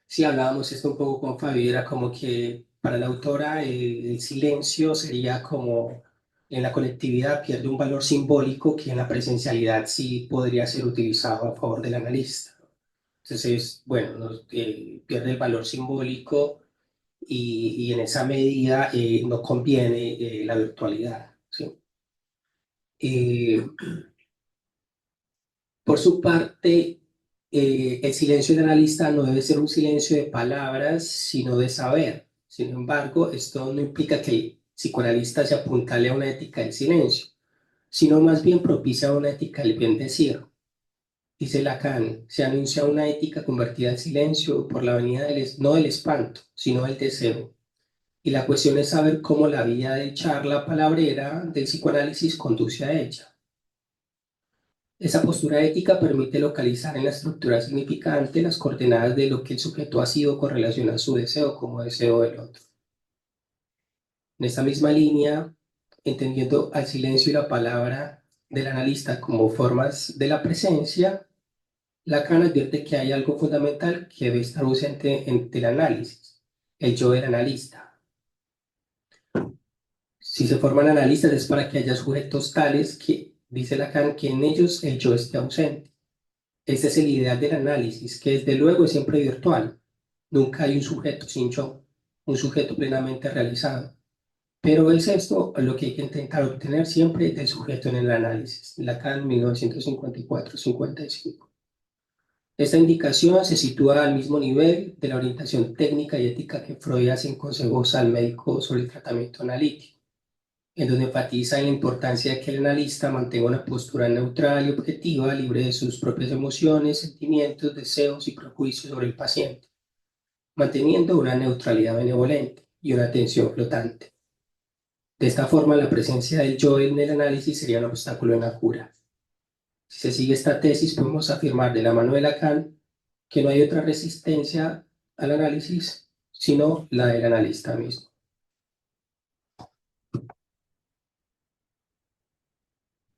Si hablábamos esto un poco con Fabi, era como que para la autora el silencio sería como en la colectividad pierde un valor simbólico que en la presencialidad sí podría ser utilizado a favor del analista. Entonces, bueno, pierde el valor simbólico y en esa medida no conviene la virtualidad, ¿sí? Eh, Por su parte, el silencio del analista no debe ser un silencio de palabras, sino de saber. Sin embargo, esto no implica que el psicoanalista se apuntale a una ética del silencio, sino más bien propicia una ética del bien decir. Dice Lacan, se anuncia una ética convertida en silencio por la venida no del espanto, sino del deseo. Y la cuestión es saber cómo la vía de charla palabrera del psicoanálisis conduce a ella. Esa postura ética permite localizar en la estructura significante las coordenadas de lo que el sujeto ha sido con relación a su deseo como deseo del otro. En esta misma línea, entendiendo al silencio y la palabra del analista como formas de la presencia, Lacan advierte que hay algo fundamental que debe estar ausente en el análisis, el yo del analista. Si se forman analistas es para que haya sujetos tales que, dice Lacan, que en ellos el yo esté ausente. Este es el ideal del análisis, que desde luego es siempre virtual. Nunca hay un sujeto sin yo, un sujeto plenamente realizado. Pero es esto lo que hay que intentar obtener siempre del sujeto en el análisis. Lacan, 1954-55. Esta indicación se sitúa al mismo nivel de la orientación técnica y ética que Freud hace en consejos al médico sobre el tratamiento analítico, en donde enfatiza en la importancia de que el analista mantenga una postura neutral y objetiva, libre de sus propias emociones, sentimientos, deseos y prejuicios sobre el paciente, manteniendo una neutralidad benevolente y una atención flotante. De esta forma, la presencia del yo en el análisis sería un obstáculo en la cura. Si se sigue esta tesis, podemos afirmar de la mano de Lacan que no hay otra resistencia al análisis, sino la del analista mismo.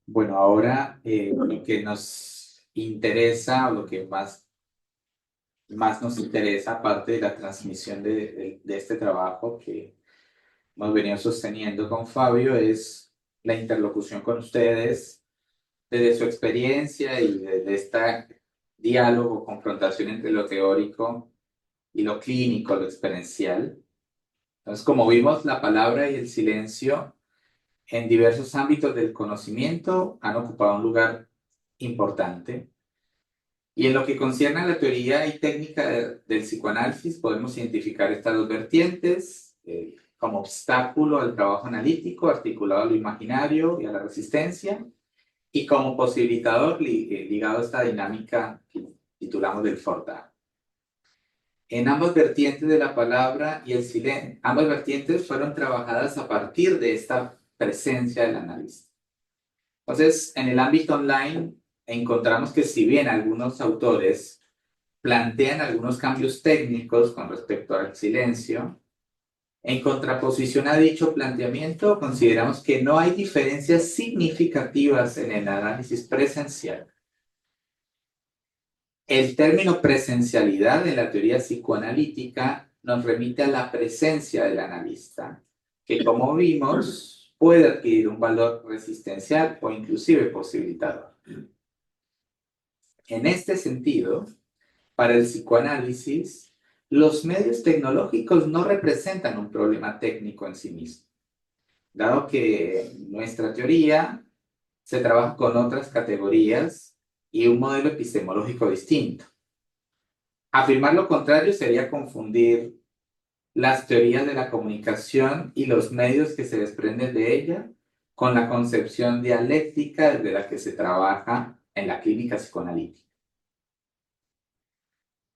Bueno, ahora lo que nos interesa, o lo que más nos interesa, aparte de la transmisión de este trabajo que hemos venido sosteniendo con Fabio, es la interlocución con ustedes desde su experiencia y desde este diálogo, confrontación entre lo teórico y lo clínico, lo experiencial. Entonces, como vimos, la palabra y el silencio en diversos ámbitos del conocimiento han ocupado un lugar importante. Y en lo que concierne a la teoría y técnica del psicoanálisis, podemos identificar estas dos vertientes como obstáculo al trabajo analítico, articulado a lo imaginario y a la resistencia, y como posibilitador ligado a esta dinámica que titulamos del Forta. En ambas vertientes de la palabra y el silencio, ambas vertientes fueron trabajadas a partir de esta presencia del analista. Entonces, en el ámbito online encontramos que si bien algunos autores plantean algunos cambios técnicos con respecto al silencio, en contraposición a dicho planteamiento, consideramos que no hay diferencias significativas en el análisis presencial. El término presencialidad en la teoría psicoanalítica nos remite a la presencia del analista, que como vimos puede adquirir un valor resistencial o inclusive posibilitador. En este sentido, para el psicoanálisis, los medios tecnológicos no representan un problema técnico en sí mismo, dado que nuestra teoría se trabaja con otras categorías y un modelo epistemológico distinto. Afirmar lo contrario sería confundir las teorías de la comunicación y los medios que se desprenden de ella con la concepción dialéctica desde la que se trabaja en la clínica psicoanalítica.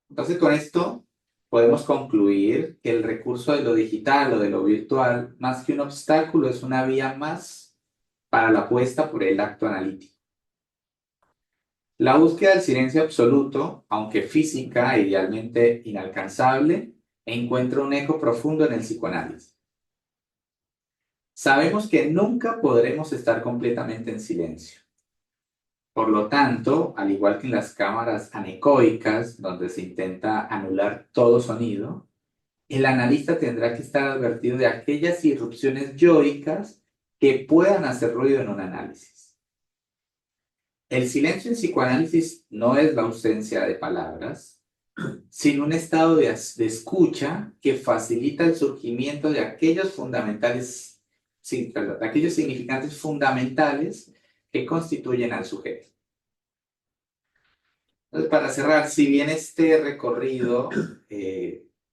Entonces, con esto podemos concluir que el recurso de lo digital o de lo virtual, más que un obstáculo, es una vía más para la apuesta por el acto analítico. La búsqueda del silencio absoluto, aunque física e idealmente inalcanzable, encuentra un eco profundo en el psicoanálisis. Sabemos que nunca podremos estar completamente en silencio. Por lo tanto, al igual que en las cámaras anecoicas, donde se intenta anular todo sonido, el analista tendrá que estar advertido de aquellas irrupciones yoicas que puedan hacer ruido en un análisis. El silencio en psicoanálisis no es la ausencia de palabras, sino un estado de escucha que facilita el surgimiento de aquellos significantes fundamentales que constituyen al sujeto. Entonces, para cerrar, si bien este recorrido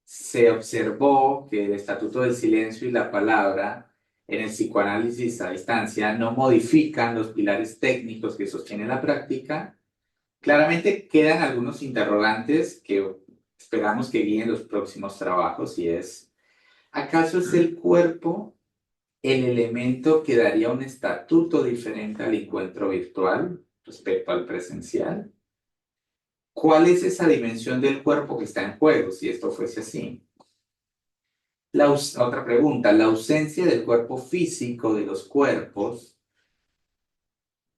se observó que el Estatuto del Silencio y la palabra en el psicoanálisis a distancia no modifican los pilares técnicos que sostienen la práctica, claramente quedan algunos interrogantes que esperamos que guíen los próximos trabajos y es, ¿acaso es el cuerpo el elemento que daría un estatuto diferente al encuentro virtual respecto al presencial? ¿Cuál es esa dimensión del cuerpo que está en juego si esto fuese así? Otra pregunta, ¿la ausencia del cuerpo físico de los cuerpos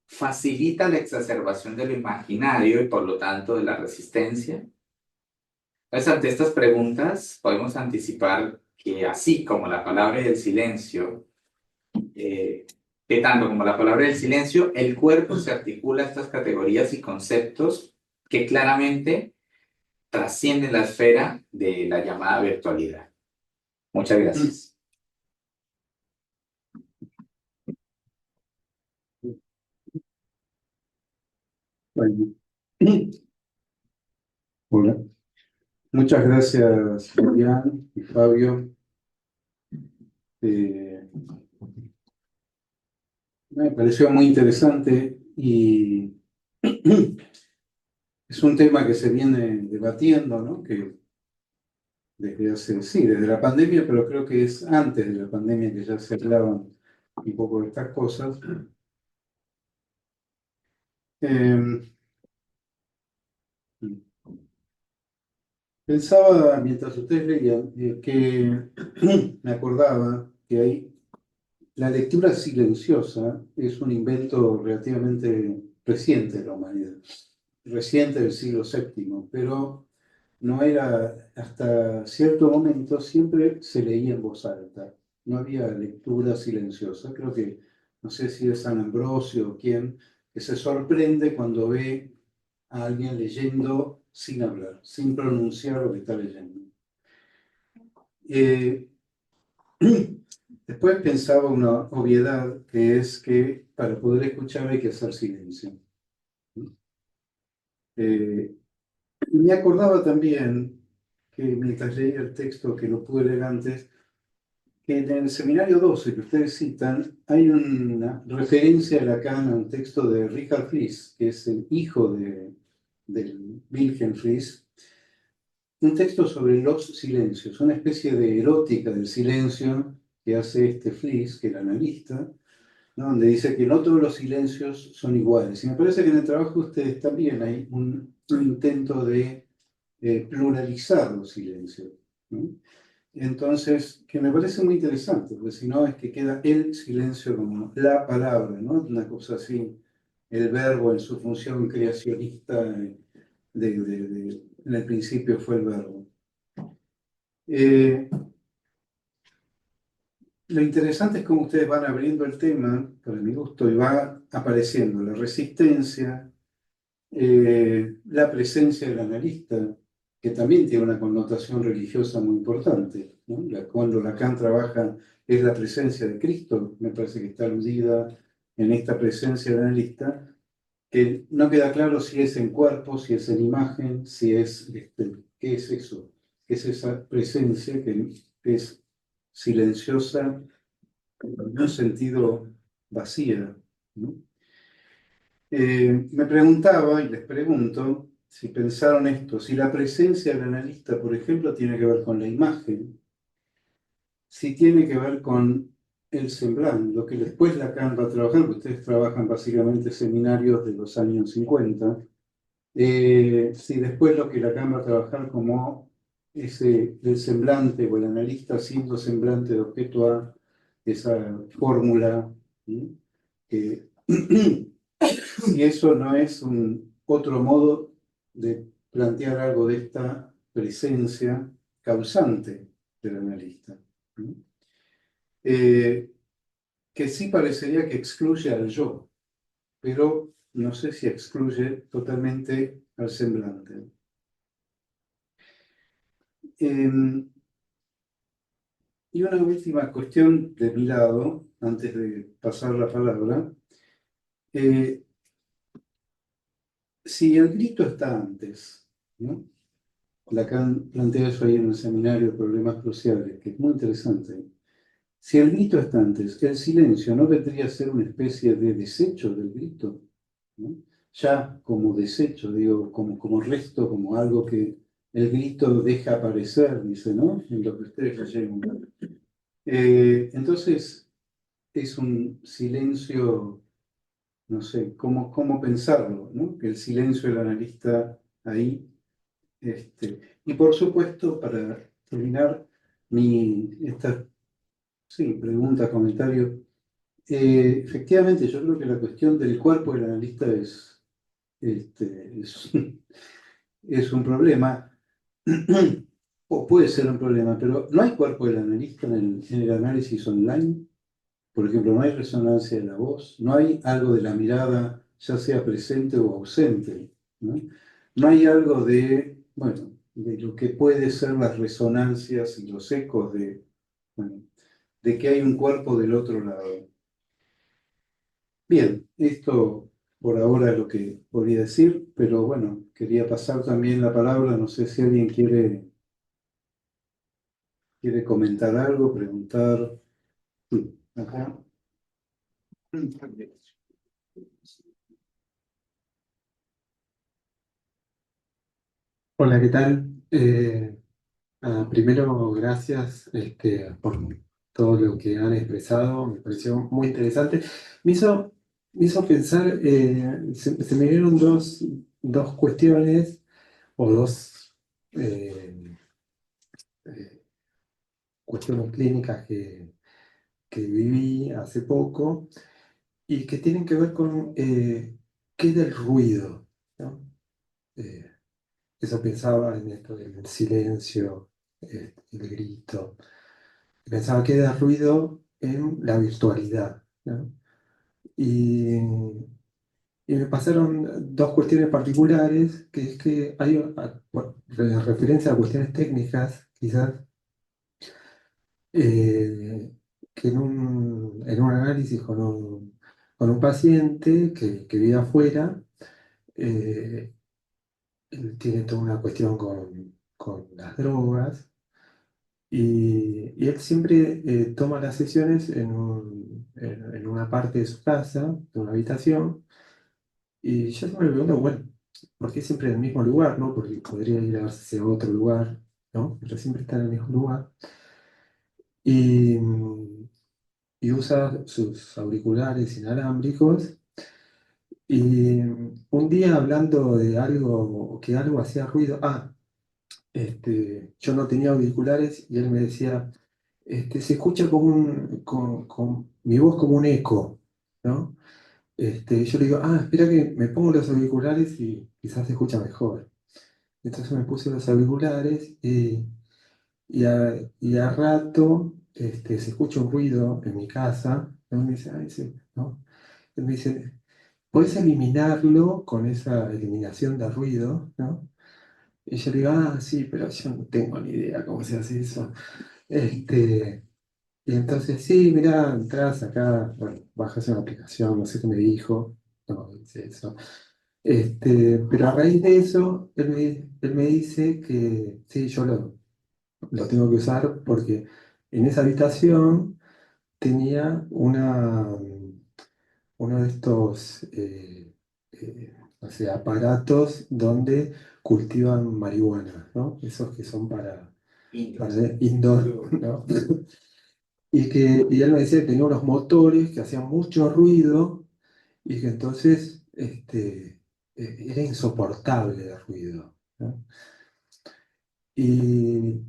facilita la exacerbación de lo imaginario y por lo tanto de la resistencia? Entonces, ante estas preguntas podemos anticipar que así como la palabra del silencio, que tanto como la palabra del silencio, el cuerpo se articula a estas categorías y conceptos que claramente trascienden la esfera de la llamada virtualidad. Muchas gracias. Bueno. Hola. Muchas gracias, Julián y Fabio. Me pareció muy interesante y es un tema que se viene debatiendo, ¿no? Que desde hace, sí, desde la pandemia, pero creo que es antes de la pandemia que ya se hablaban un poco de estas cosas. Eh, Pensaba, mientras ustedes leían, que me acordaba que la lectura silenciosa es un invento relativamente reciente de la humanidad, reciente del siglo VII, pero no era, hasta cierto momento siempre se leía en voz alta, no había lectura silenciosa. Creo que, no sé si es San Ambrosio o quién, que se sorprende cuando ve a alguien leyendo sin hablar, sin pronunciar lo que está leyendo. Eh, Después pensaba una obviedad, que es que para poder escuchar hay que hacer silencio. Y me acordaba también que mientras leía el texto, que lo pude leer antes, que en el seminario 12 que ustedes citan, hay una referencia a Lacan a un texto de Richard Fries, que es el hijo del Wilhelm Fries, un texto sobre los silencios, una especie de erótica del silencio que hace este Fries, que era analista, ¿no? Donde dice que no todos los silencios son iguales. Y me parece que en el trabajo de ustedes también hay un intento de pluralizar los silencios, ¿no? Entonces, que me parece muy interesante, porque si no es que queda el silencio como la palabra, ¿no? Una cosa así, el verbo en su función creacionista, en el principio fue el verbo. Lo interesante es cómo ustedes van abriendo el tema, para mi gusto, y va apareciendo la resistencia, la presencia del analista, que también tiene una connotación religiosa muy importante, ¿no? Cuando Lacan trabaja es la presencia de Cristo, me parece que está aludida en esta presencia del analista, que no queda claro si es en cuerpo, si es en imagen, si es, ¿qué es eso? ¿Qué es esa presencia que es silenciosa, en un sentido vacía, ¿no? Me preguntaba, y les pregunto, si pensaron esto, si la presencia del analista, por ejemplo, tiene que ver con la imagen, si tiene que ver con el semblante, lo que después Lacan va a trabajar, porque ustedes trabajan básicamente seminarios de los años 50, si después lo que Lacan va a trabajar como ese del semblante o el analista siendo semblante de objeto A, esa fórmula, ¿sí? Que si eso no es un otro modo de plantear algo de esta presencia causante del analista, ¿no? Que sí parecería que excluye al yo, pero no sé si excluye totalmente al semblante. Y una última cuestión de mi lado, antes de pasar la palabra. si el grito está antes, ¿no? Lacan plantea eso ahí en el seminario de Problemas Cruciales, que es muy interesante. Si el grito está antes, el silencio no vendría a ser una especie de desecho del grito, ¿no? Ya como desecho, digo, como resto, como algo que el grito deja aparecer, dice, ¿no? En lo que ustedes leyeron. Entonces, es un silencio, no sé, cómo pensarlo, ¿no? Que el silencio del analista ahí. Y por supuesto, para terminar esta sí, pregunta, comentario, efectivamente, yo creo que la cuestión del cuerpo del analista es, es un problema, o puede ser un problema, pero no hay cuerpo del analista en el análisis online. Por ejemplo, no hay resonancia de la voz, no hay algo de la mirada, ya sea presente o ausente, ¿no? No hay algo de, bueno, de lo que puede ser las resonancias y los ecos bueno, de que hay un cuerpo del otro lado. Bien, esto por ahora es lo que podría decir, pero bueno, quería pasar también la palabra, no sé si alguien quiere comentar algo, preguntar. Sí, acá. Hola, ¿qué tal? Primero, gracias por todo lo que han expresado, me pareció muy interesante. Me hizo, me hizo pensar, se me dieron dos cuestiones o dos eh, cuestiones clínicas que viví hace poco y que tienen que ver con qué es el ruido, ¿no? Eh, Eso pensaba en esto del silencio, el grito. Pensaba que era ruido en la virtualidad, ¿no? Y, y me pasaron dos cuestiones particulares, que es que hay, bueno, referencia a cuestiones técnicas, quizás, eh, que en un análisis con un paciente que vive afuera, eh, él tiene toda una cuestión con las drogas. Y él siempre toma las sesiones en una parte de su casa, de una habitación, y yo siempre me pregunto, bueno, ¿por qué siempre en el mismo lugar, no? Porque podría ir a verse a otro lugar, ¿no? Pero siempre está en el mismo lugar. Y, y usa sus auriculares inalámbricos. Y un día hablando de algo, que algo hacía ruido, yo no tenía auriculares y él me decía, se escucha como con mi voz como un eco, ¿no? Yo le digo, espera que me pongo los auriculares y quizás se escucha mejor. Entonces me puse los auriculares y a rato se escucha un ruido en mi casa. ¿No? Me dice, sí, ¿no? Él me dice, ¿puedes eliminarlo con esa eliminación de ruido? ¿No? Y yo le digo, sí, pero yo no tengo ni idea cómo se hace eso. Este, y entonces, sí, mirá, entras acá, bueno, bajas una aplicación, no sé qué me dijo, no, dice eso. Pero a raíz de eso, él me dice que sí, yo lo tengo que usar porque en esa habitación tenía uno de estos no sé, aparatos donde cultivan marihuana, ¿no? Esos que son para indoor, ¿no? Y él me decía que tenía unos motores que hacían mucho ruido y que entonces era insoportable el ruido, ¿no? Y,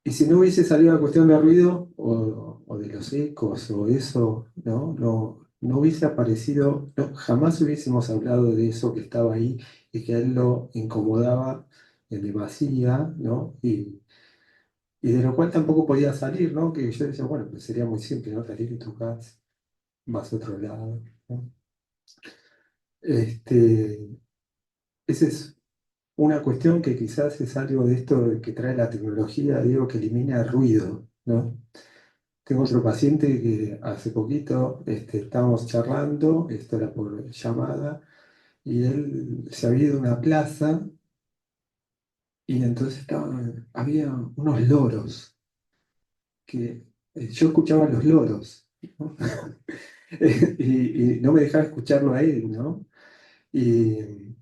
y si no hubiese salido la cuestión del ruido o de los ecos o eso, no hubiese aparecido, jamás hubiésemos hablado de eso que estaba ahí y que a él lo incomodaba en demasía, ¿no? Y de lo cual tampoco podía salir, ¿no? Que yo decía, bueno, pues sería muy simple, ¿no? Salir de tu casa, vas a otro lado, ¿no? Este, Esa es una cuestión que quizás es algo de esto que trae la tecnología, digo, que elimina el ruido, ¿no? Tengo otro paciente que hace poquito estábamos charlando, esto era por llamada, y él se había ido a una plaza y entonces había unos loros, que yo escuchaba a los loros, ¿no? Y no me dejaba escucharlo a él, ¿no? Y,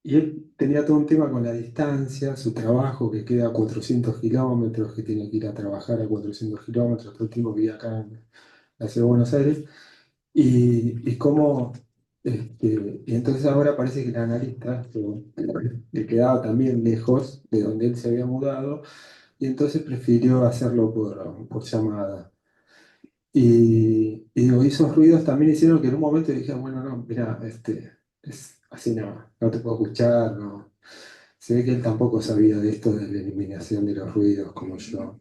y él tenía todo un tema con la distancia, su trabajo que queda a 400 kilómetros, que tiene que ir a trabajar a 400 kilómetros, todo el tiempo que vive acá en la ciudad de Buenos Aires. Y cómo, y entonces ahora parece que el analista le quedaba también lejos de donde él se había mudado, y entonces prefirió hacerlo por llamada. Y digo, esos ruidos también hicieron que en un momento dije, bueno, no, mira, así no te puedo escuchar, no. Se ve que él tampoco sabía de esto de la eliminación de los ruidos como yo.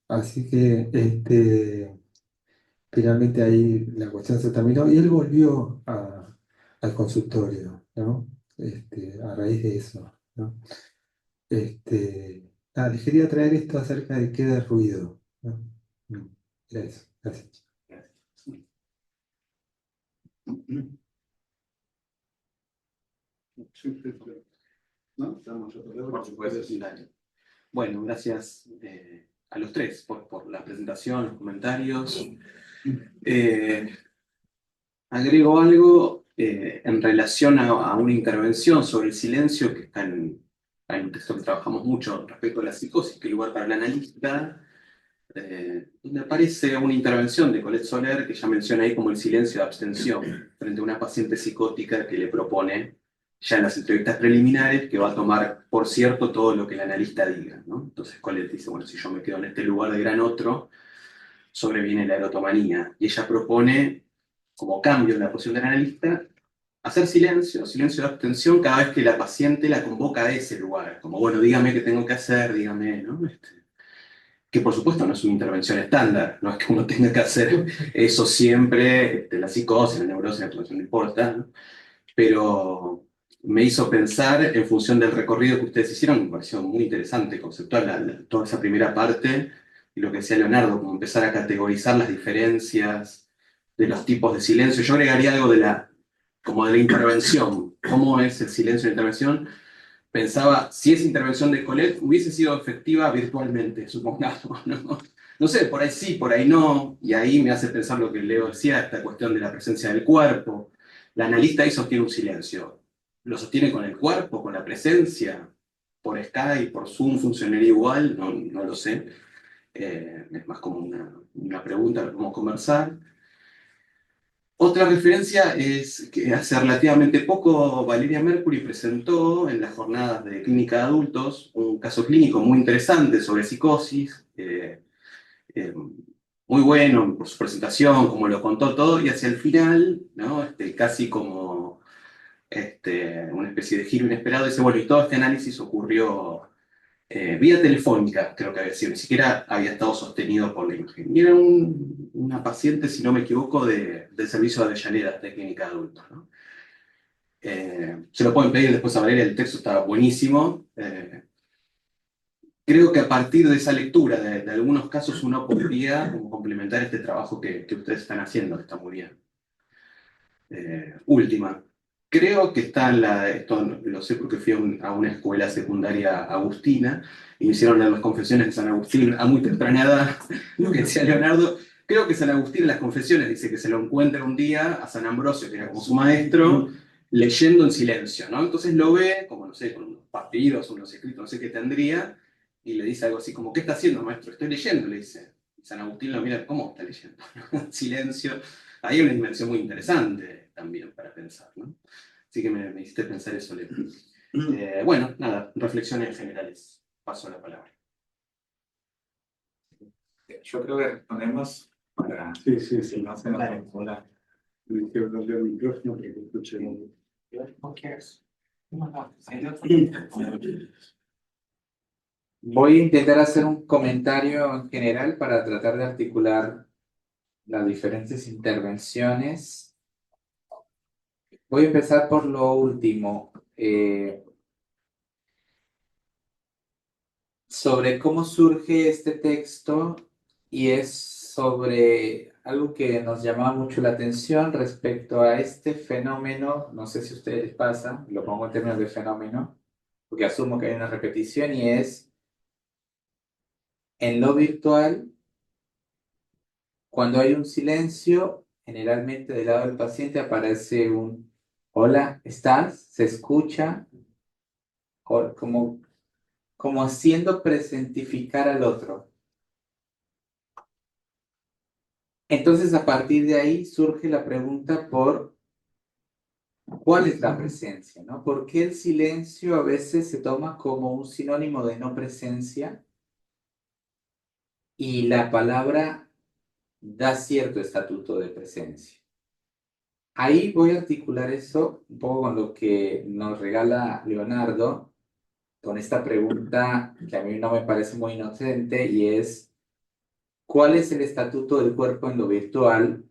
Así que finalmente ahí la cuestión se terminó y él volvió al consultorio, ¿no? A raíz de eso, ¿no? Les quería traer esto acerca de qué da ruido, ¿no? Mm, Era eso, gracias. ¿No? Estamos otro lado. Por supuesto, sí, dale. Bueno, gracias a los tres por la presentación, los comentarios. Agrego algo en relación a una intervención sobre el silencio que está en un texto que trabajamos mucho respecto a la psicosis, que lugar para el analista, donde aparece una intervención de Colette Soler que ya menciona ahí como el silencio de abstención frente a una paciente psicótica que le propone ya en las entrevistas preliminares que va a tomar por cierto todo lo que el analista diga, ¿no? Entonces Colette dice, bueno, si yo me quedo en este lugar de gran otro, sobreviene la erotomanía. Y ella propone, como cambio en la posición del analista, hacer silencio, silencio de abstención cada vez que la paciente la convoca a ese lugar. Como, bueno, dígame qué tengo que hacer, dígame, ¿no? Que por supuesto no es una intervención estándar, no es que uno tenga que hacer eso siempre, la psicosis, la neurosis, la intervención no importa, ¿no? Pero me hizo pensar en función del recorrido que ustedes hicieron, me pareció muy interesante, conceptual, toda esa primera parte, y lo que decía Leonardo, como empezar a categorizar las diferencias de los tipos de silencio. Yo agregaría algo como de la intervención, cómo es el silencio de intervención. Pensaba, si esa intervención de Colette hubiese sido efectiva virtualmente, supongamos, ¿no? No sé, por ahí sí, por ahí no, y ahí me hace pensar lo que Leo decía, esta cuestión de la presencia del cuerpo. La analista ahí sostiene un silencio. ¿Lo sostiene con el cuerpo, con la presencia? ¿Por Skype, por Zoom funcionaría igual? No lo sé. Es más como una pregunta que podemos conversar. Otra referencia es que hace relativamente poco Valeria Mercury presentó en las jornadas de clínica de adultos un caso clínico muy interesante sobre psicosis, eh, muy bueno por su presentación, como lo contó todo, y hacia el final, ¿no? Casi como una especie de giro inesperado, dice, bueno, y todo este análisis ocurrió vía telefónica, creo que había sido, ni siquiera había estado sostenido por la imagen. Y era una paciente, si no me equivoco, del servicio de Avellaneda, de clínica de adultos, ¿no? Se lo pueden pedir después a Valeria, el texto está buenísimo. Creo que a partir de esa lectura de algunos casos uno podría como complementar este trabajo que ustedes están haciendo, que está muy bien. Última. Creo que está esto lo sé porque fui a una escuela secundaria agustina y me hicieron leer las confesiones de San Agustín a muy temprana edad, lo que decía Leonardo. Creo que San Agustín en las confesiones dice que se lo encuentra un día a San Ambrosio, que era como su maestro, leyendo en silencio, ¿no? Entonces lo ve, como no sé, con unos papiros, unos escritos, no sé qué tendría, y le dice algo así como, ¿qué está haciendo, maestro? Estoy leyendo, le dice. Y San Agustín lo mira, ¿cómo está leyendo? Silencio. Ahí hay una dimensión muy interesante también para pensar, ¿no? Así que me hiciste pensar eso, Leo. Bueno, nada, reflexiones generales. Paso la palabra. Yo creo que respondemos para Sí, si no se nos acumula. Me quiero darle el micrófono para que escuchen. Voy a intentar hacer un comentario en general para tratar de articular las diferentes intervenciones. Voy a empezar por lo último, sobre cómo surge este texto, y es sobre algo que nos llamaba mucho la atención respecto a este fenómeno, no sé si a ustedes les pasa, lo pongo en términos de fenómeno, porque asumo que hay una repetición y es en lo virtual, cuando hay un silencio, generalmente del lado del paciente aparece un hola, ¿estás? Se escucha, como haciendo presentificar al otro. Entonces, a partir de ahí surge la pregunta por cuál es la presencia, ¿no? ¿Por qué el silencio a veces se toma como un sinónimo de no presencia y la palabra da cierto estatuto de presencia? Ahí voy a articular eso un poco con lo que nos regala Leonardo, con esta pregunta que a mí no me parece muy inocente y es, ¿cuál es el estatuto del cuerpo en lo virtual?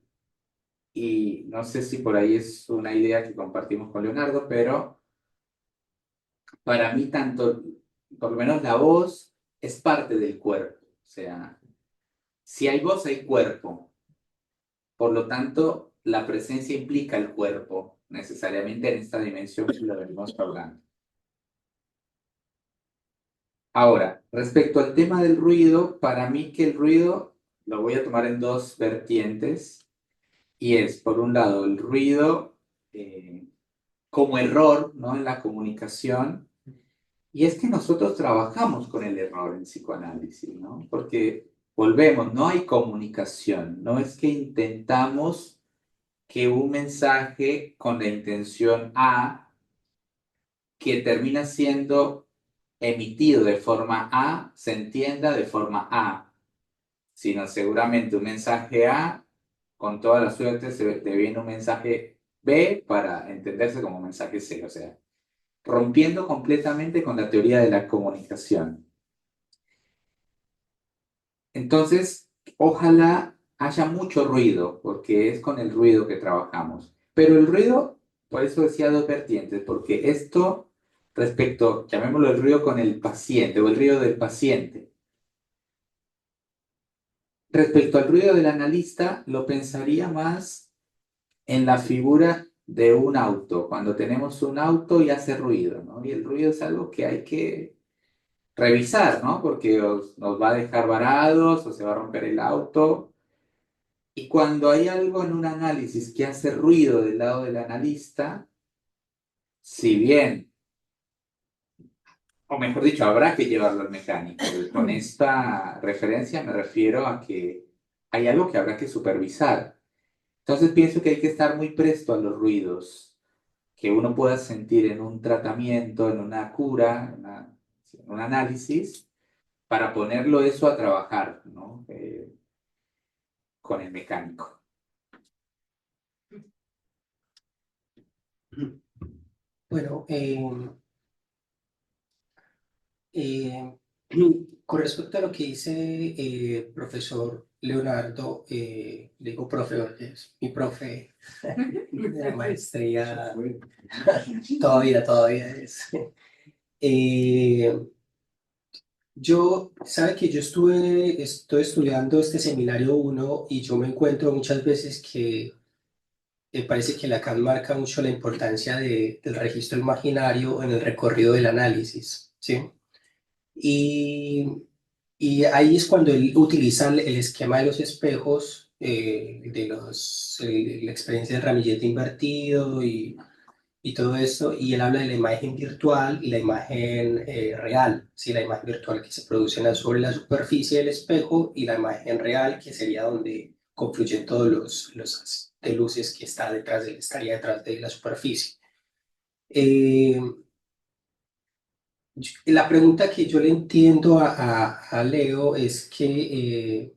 Y no sé si por ahí es una idea que compartimos con Leonardo, pero para mí tanto, por lo menos la voz es parte del cuerpo. O sea, si hay voz, hay cuerpo. Por lo tanto, la presencia implica el cuerpo, necesariamente en esta dimensión que lo venimos hablando. Ahora, respecto al tema del ruido, para mí que el ruido lo voy a tomar en dos vertientes, y es, por un lado, el ruido como error, ¿no? En la comunicación, y es que nosotros trabajamos con el error en psicoanálisis, ¿no? Porque volvemos, no hay comunicación, no es que intentamos que un mensaje con la intención A, que termina siendo emitido de forma A, se entienda de forma A, sino seguramente un mensaje A, con toda la suerte, se te viene un mensaje B para entenderse como mensaje C, o sea, rompiendo completamente con la teoría de la comunicación. Entonces, ojalá haya mucho ruido, porque es con el ruido que trabajamos. Pero el ruido, por eso decía dos vertientes, porque esto respecto, llamémoslo el ruido con el paciente o el ruido del paciente. Respecto al ruido del analista, lo pensaría más en la figura de un auto, cuando tenemos un auto y hace ruido, ¿no? Y el ruido es algo que hay que revisar, ¿no? Porque nos va a dejar varados o se va a romper el auto. Y cuando hay algo en un análisis que hace ruido del lado del analista, si bien, o mejor dicho, habrá que llevarlo al mecánico. Con esta referencia me refiero a que hay algo que habrá que supervisar. Entonces pienso que hay que estar muy presto a los ruidos que uno pueda sentir en un tratamiento, en una cura, en un análisis, para ponerlo eso a trabajar, ¿no? Con el mecánico. Bueno, eh, con respecto a lo que dice el profesor Leonardo, digo profe, porque es mi profe de la maestría, todavía es. Eh, sabe que yo estoy estudiando este seminario uno y yo me encuentro muchas veces que parece que Lacan marca mucho la importancia del registro imaginario en el recorrido del análisis, ¿sí? Y, y ahí es cuando él utiliza el esquema de los espejos, la experiencia del ramillete invertido y todo eso, y él habla de la imagen virtual y la imagen real, ¿sí? La imagen virtual que se produce sobre la superficie del espejo y la imagen real que sería donde confluyen todos los de luces que estaría detrás de la superficie. Eh, la pregunta que yo le entiendo a Leo es que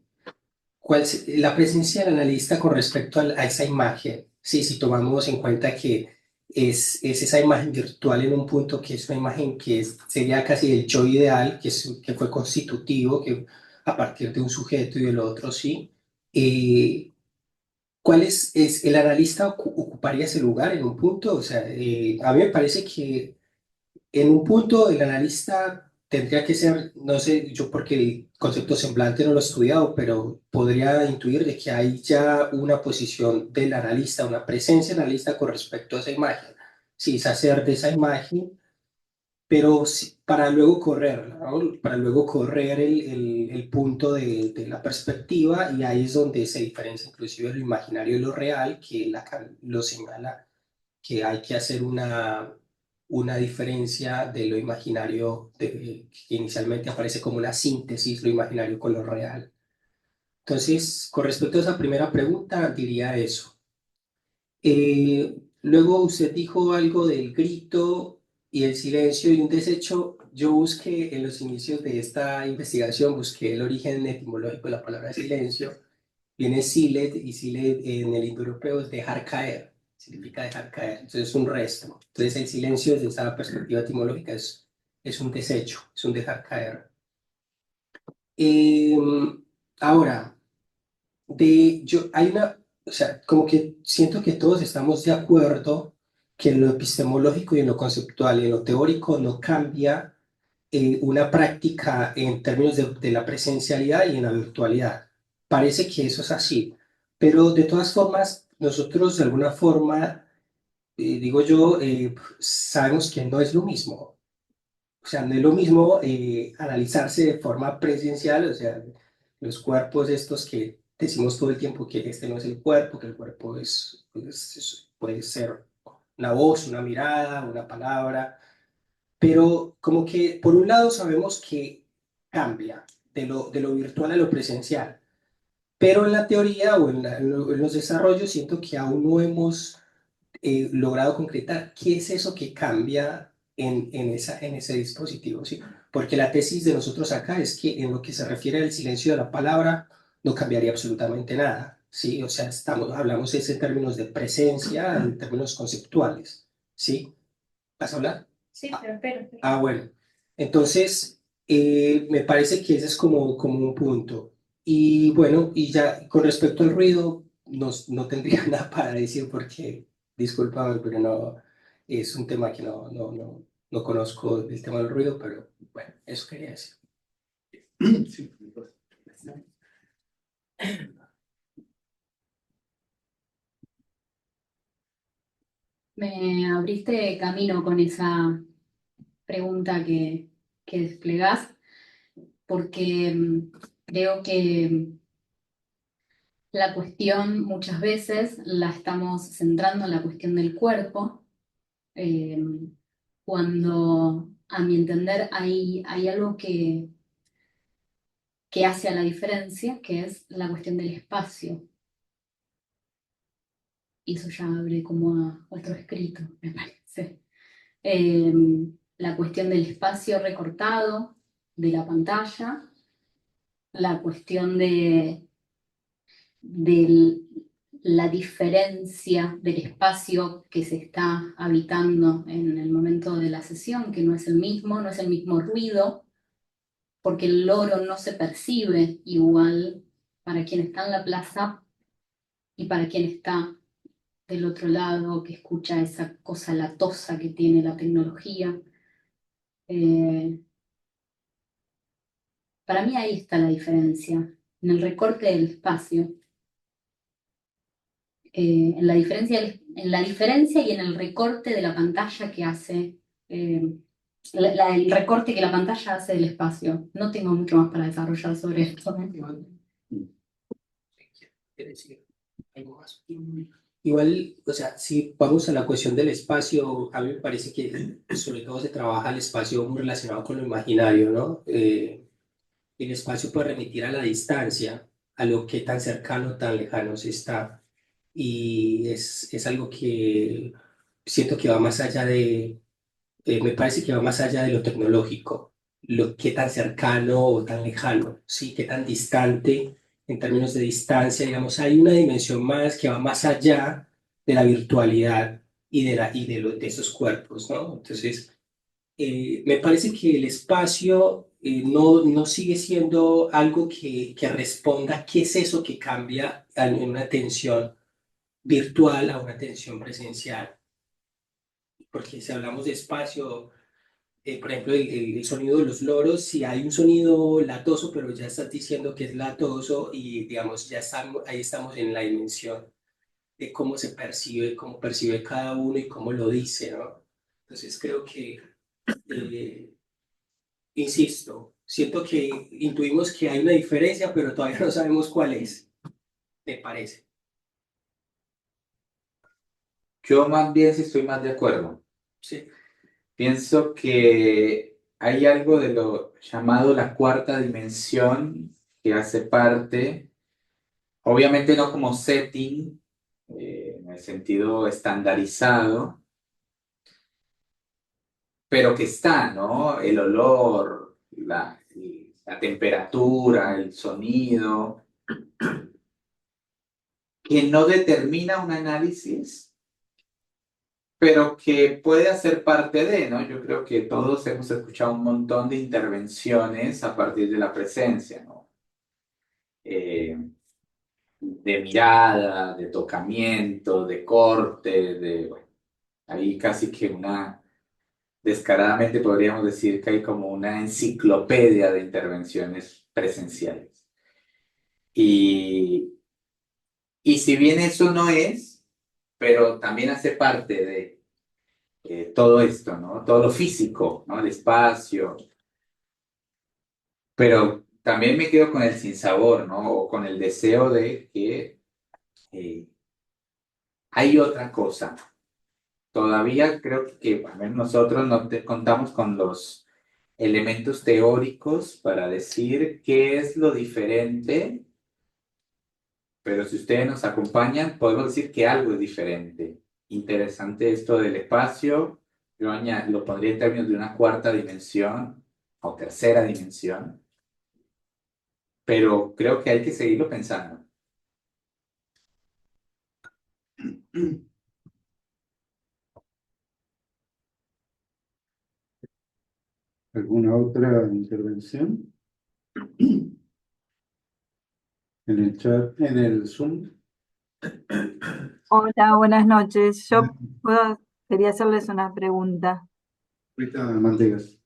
la presencia del analista con respecto a esa imagen, sí, si tomamos en cuenta que es esa imagen virtual en un punto que es una imagen que sería casi el yo ideal, que fue constitutivo, que a partir de un sujeto y del otro, sí. ¿Cuál es el analista ocuparía ese lugar en un punto? O sea, a mí me parece que en un punto el analista tendría que ser, no sé, yo porque el concepto semblante no lo he estudiado, pero podría intuir de que hay ya una posición del analista, una presencia del analista con respecto a esa imagen. Sí, es hacer de esa imagen, pero para luego correr, ¿no? Para luego correr el punto de la perspectiva, y ahí es donde se diferencia inclusive lo imaginario y lo real, que Lacan lo señala, que hay que hacer una diferencia de lo imaginario, que inicialmente aparece como una síntesis, lo imaginario con lo real. Entonces, con respecto a esa primera pregunta, diría eso. Luego usted dijo algo del grito y el silencio y un desecho. Yo busqué en los inicios de esta investigación, busqué el origen etimológico de la palabra silencio. Viene silet, y silet en el indoeuropeo es dejar caer, significa dejar caer. Entonces es un resto. Entonces el silencio desde esa perspectiva etimológica es un desecho, es un dejar caer. Eh, Ahora, hay una, o sea, como que siento que todos estamos de acuerdo que en lo epistemológico y en lo conceptual y en lo teórico no cambia una práctica en términos de la presencialidad y en la virtualidad. Parece que eso es así, pero de todas formas, nosotros de alguna forma, digo yo, sabemos que no es lo mismo. O sea, no es lo mismo analizarse de forma presencial, o sea, los cuerpos estos que decimos todo el tiempo que este no es el cuerpo, que el cuerpo puede ser una voz, una mirada, una palabra, pero como que por un lado sabemos que cambia de lo virtual a lo presencial, pero en la teoría o en los desarrollos siento que aún no hemos logrado concretar qué es eso que cambia en ese dispositivo, ¿sí? Porque la tesis de nosotros acá es que en lo que se refiere al silencio de la palabra no cambiaría absolutamente nada, ¿sí? O sea, hablamos es en términos de presencia, en términos conceptuales, ¿sí? ¿Vas a hablar? Sí, pero espero. Bueno. Entonces, me parece que ese es como un punto. Y bueno, y ya con respecto al ruido, no tendría nada para decir porque, discúlpame, pero no, es un tema que no conozco el tema del ruido, pero bueno, eso quería decir. Sí, pues. Me abriste camino con esa pregunta que desplegás, porque creo que la cuestión muchas veces la estamos centrando en la cuestión del cuerpo, eh, cuando a mi entender hay algo que hace a la diferencia, que es la cuestión del espacio. Y eso ya abre como a otro escrito, me parece. Eh, la cuestión del espacio recortado, de la pantalla, la cuestión de la diferencia del espacio que se está habitando en el momento de la sesión, que no es el mismo ruido, porque el loro no se percibe igual para quien está en la plaza y para quien está del otro lado, que escucha esa cosa latosa que tiene la tecnología. Para mí ahí está la diferencia, en el recorte del espacio. En la diferencia y en el recorte de la pantalla que hace, el recorte que la pantalla hace del espacio. No tengo mucho más para desarrollar sobre esto. ¿Quiere decir algo más? Igual, o sea, si vamos a la cuestión del espacio, a mí me parece que sobre todo se trabaja el espacio muy relacionado con lo imaginario, ¿no? El espacio puede remitir a la distancia, a lo que tan cercano, tan lejano se está. Y es algo que siento que va más allá me parece que va más allá de lo tecnológico, qué tan cercano o tan lejano, sí, qué tan distante en términos de distancia, digamos, hay una dimensión más que va más allá de la virtualidad y de esos cuerpos, ¿no? Entonces, me parece que el espacio no sigue siendo algo que responda a qué es eso que cambia en una atención virtual a una atención presencial. Porque si hablamos de espacio, por ejemplo, el sonido de los loros, si hay un sonido latoso, pero ya estás diciendo que es latoso y, digamos, ya estamos, ahí estamos en la dimensión de cómo se percibe, cómo percibe cada uno y cómo lo dice, ¿no? Entonces creo que, eh, insisto, siento que intuimos que hay una diferencia, pero todavía no sabemos cuál es, me parece. Yo más bien sí estoy más de acuerdo. Sí. Pienso que hay algo de lo llamado la cuarta dimensión que hace parte, obviamente no como setting, en el sentido estandarizado, pero que está, ¿no? El olor, la temperatura, el sonido, que no determina un análisis, pero que puede hacer parte de, ¿no? Yo creo que todos hemos escuchado un montón de intervenciones a partir de la presencia, ¿no? De mirada, de tocamiento, de corte, bueno, ahí casi que descaradamente podríamos decir que hay como una enciclopedia de intervenciones presenciales. Y, y si bien eso no es, pero también hace parte de todo esto, ¿no? Todo lo físico, ¿no? El espacio, pero también me quedo con el sinsabor, ¿no? O con el deseo de que eh, hay otra cosa. Todavía creo que al menos nosotros no contamos con los elementos teóricos para decir qué es lo diferente, pero si ustedes nos acompañan, podemos decir que algo es diferente. Interesante esto del espacio. Yo lo pondría en términos de una cuarta dimensión o tercera dimensión, pero creo que hay que seguirlo pensando. ¿Alguna otra intervención? En el chat, en el Zoom. Hola, buenas noches. Quería hacerles una pregunta. Ahorita Mantegas.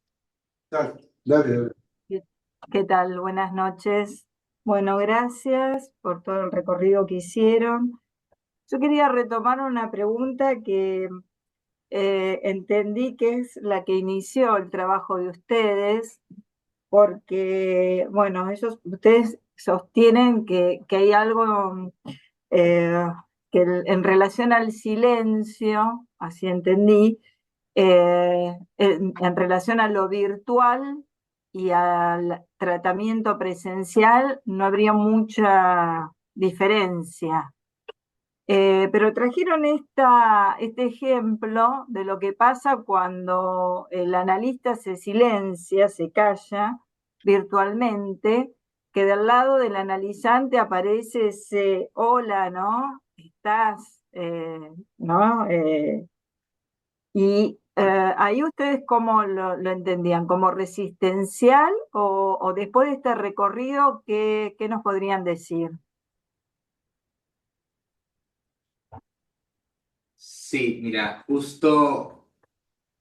Dale, dale. ¿Qué, qué tal? Buenas noches. Bueno, gracias por todo el recorrido que hicieron. Yo quería retomar una pregunta que entendí que es la que inició el trabajo de ustedes, porque, bueno, ustedes sostienen que hay algo eh, en relación al silencio, así entendí, en relación a lo virtual y al tratamiento presencial no habría mucha diferencia. Pero trajeron este ejemplo de lo que pasa cuando el analista se silencia, se calla virtualmente, que del lado del analizante aparece ese hola, ¿no? Estás, ¿no? Ahí ustedes cómo lo entendían, ¿como resistencial o después de este recorrido, qué nos podrían decir? Sí, mira, justo,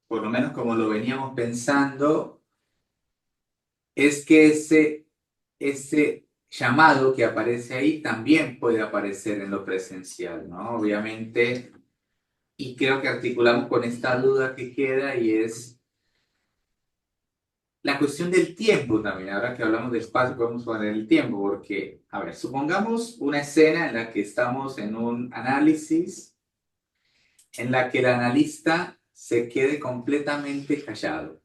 por lo menos como lo veníamos pensando, es que ese llamado que aparece ahí también puede aparecer en lo presencial, ¿no? Obviamente, y creo que articulamos con esta duda que queda y es la cuestión del tiempo también. Ahora que hablamos de espacio, podemos poner el tiempo, porque, a ver, supongamos una escena en la que estamos en un análisis, en la que el analista se quede completamente callado.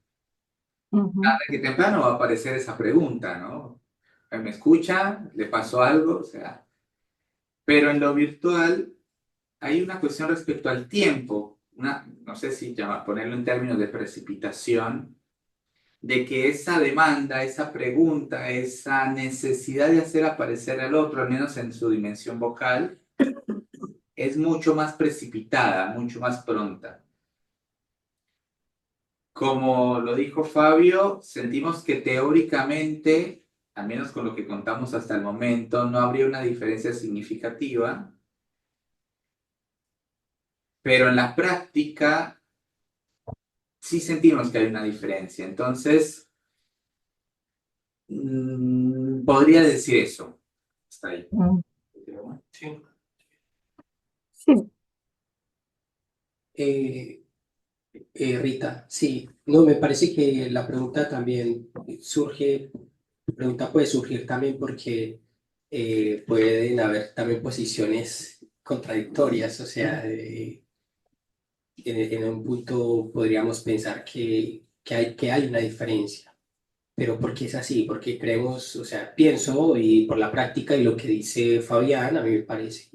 Ujú. Tarde que temprano va a aparecer esa pregunta, ¿no? ¿Me escucha? ¿Le pasó algo? O sea, pero en lo virtual hay una cuestión respecto al tiempo, no sé si ponerlo en términos de precipitación, de que esa demanda, esa pregunta, esa necesidad de hacer aparecer al otro, al menos en su dimensión vocal, es mucho más precipitada, mucho más pronta. Como lo dijo Fabio, sentimos que teóricamente, al menos con lo que contamos hasta el momento, no habría una diferencia significativa, pero en la práctica sí sentimos que hay una diferencia. Entonces, podría decir eso. Está ahí. Mm, Sí. sí, Eh, Rita, sí, no, me parece que la pregunta también surge, la pregunta puede surgir también porque pueden haber también posiciones contradictorias, o sea, en un punto podríamos pensar que hay una diferencia, pero ¿por qué es así? Porque creemos, o sea, pienso y por la práctica y lo que dice Fabián, a mí me parece,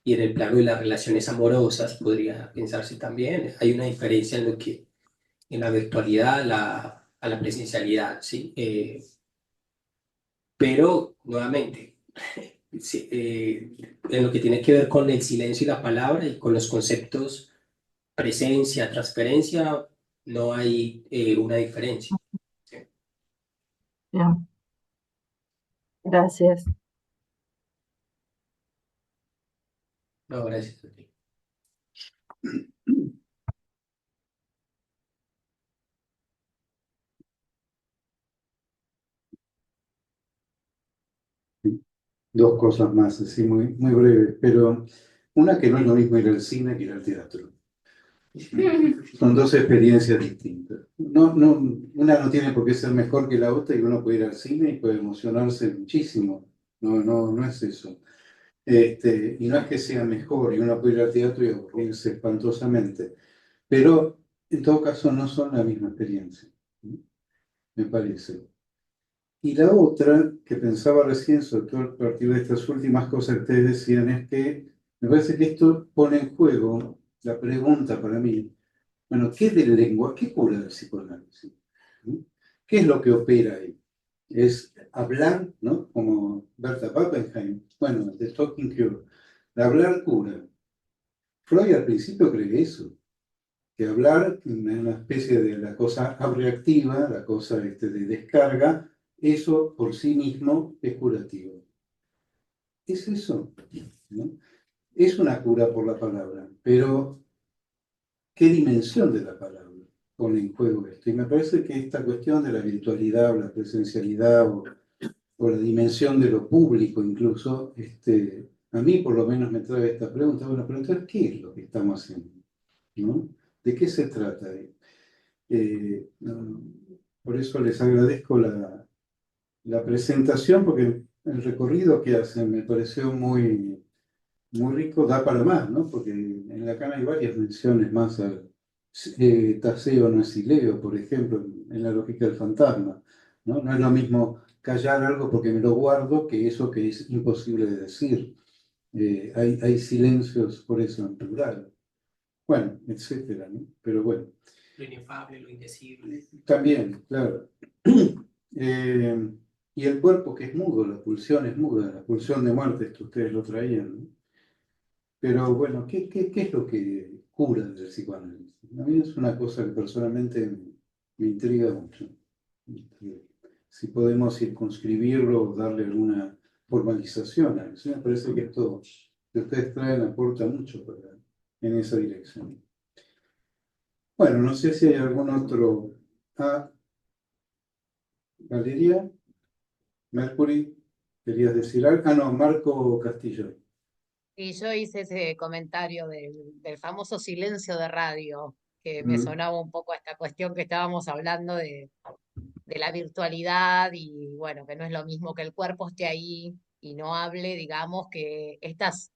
y en el plano de las relaciones amorosas podría pensarse también, hay una diferencia en lo que en la virtualidad a la presencialidad, ¿sí? Pero, nuevamente, sí, en lo que tiene que ver con el silencio y la palabra y con los conceptos presencia, transferencia, no hay una diferencia. ¿Sí? bien, gracias. No, gracias a ti. Dos cosas más, así muy breves, pero una que no es lo mismo ir al cine que ir al teatro. Son dos experiencias distintas. Una no tiene por qué ser mejor que la otra y uno puede ir al cine y puede emocionarse muchísimo. No es eso. Y no es que sea mejor y uno puede ir al teatro y aburrirse espantosamente, pero en todo caso no son la misma experiencia, ¿no? Me parece. Y la otra que pensaba recién, sobre todo a partir de estas últimas cosas que ustedes decían, es que me parece que esto pone en juego la pregunta para mí, bueno, ¿qué del lengua? ¿Qué cura el psicoanálisis? ¿No? ¿Qué es lo que opera ahí? Es hablar, ¿no? Como Berta Pappenheim, bueno, The Talking Cure, el hablar cura. Freud al principio cree eso, que hablar es una especie de la cosa abreactiva, la cosa de descarga, eso por sí mismo es curativo. Es eso, ¿no? Es una cura por la palabra, pero ¿qué dimensión de la palabra pone en juego esto? Y me parece que esta cuestión de la virtualidad o la presencialidad o la dimensión de lo público incluso, a mí por lo menos me trae esta pregunta, bueno, pero entonces, ¿qué es lo que estamos haciendo? ¿No? ¿De qué se trata? No, por eso les agradezco la presentación, porque el recorrido que hacen me pareció muy rico, da para más, ¿no? Porque en Lacan hay varias menciones más al Taseo no es Ileo, por ejemplo, en la lógica del fantasma, ¿no? No es lo mismo callar algo porque me lo guardo que eso que es imposible de decir. Hay silencios por eso en plural. Bueno, etcétera, ¿no? Pero bueno. Lo inefable, lo indecible. También, claro. Y el cuerpo que es mudo, la pulsión es muda, la pulsión de muerte, esto ustedes lo traían, ¿no? Pero bueno, ¿qué es lo que cura del psicoanálisis? A mí es una cosa que personalmente me intriga mucho. Si podemos circunscribirlo o darle alguna formalización a eso, me parece que esto que ustedes traen aporta mucho en esa dirección. Bueno, no sé si hay algún otro. Ah, Valeria, Mercury, ¿querías decir algo? Ah, no, Marco Castillo. Y yo hice ese comentario del famoso silencio de radio, que me Mm. sonaba un poco a esta cuestión que estábamos hablando de la virtualidad y bueno, que no es lo mismo que el cuerpo esté ahí y no hable, digamos, que estas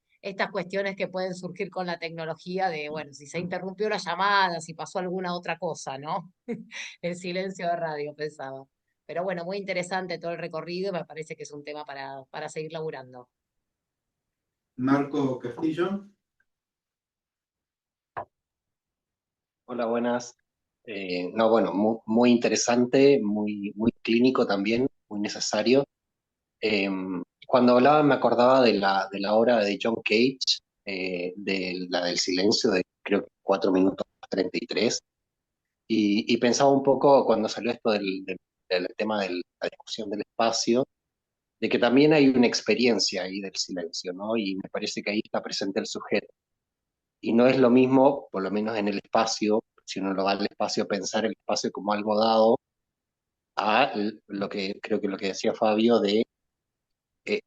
cuestiones que pueden surgir con la tecnología de, bueno, si se interrumpió la llamada, si pasó alguna otra cosa, ¿no? El silencio de radio, pensaba. Pero bueno, muy interesante todo el recorrido, me parece que es un tema para seguir laburando. Marco Castillo. Hola, buenas. No, bueno, muy interesante, muy clínico también, muy necesario. Eh, Cuando hablaba me acordaba de la obra de John Cage, de la del silencio, de creo que 4 minutos 33, y pensaba un poco cuando salió esto del tema de la discusión del espacio, de que también hay una experiencia ahí del silencio, ¿no? Y me parece que ahí está presente el sujeto. Y no es lo mismo, por lo menos en el espacio, si uno lo va al espacio, pensar el espacio como algo dado a lo que creo que lo que decía Fabio de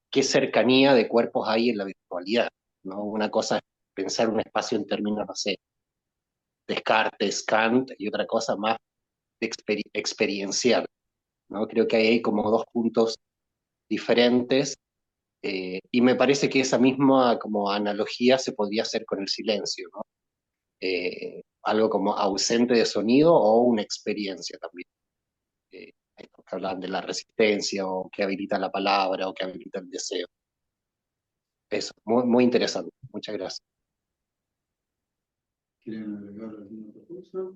qué cercanía de cuerpos hay en la virtualidad, ¿no? Una cosa es pensar un espacio en términos, no sé, Descartes, Kant, y otra cosa más experiencial, ¿no? Creo que ahí hay como dos puntos diferentes, y me parece que esa misma como analogía se podría hacer con el silencio, ¿no? Algo como ausente de sonido o una experiencia también. Estos que hablan de la resistencia o que habilita la palabra o que habilita el deseo. Eso, muy, muy interesante. Muchas gracias. ¿Quieren agregar alguna otra cosa?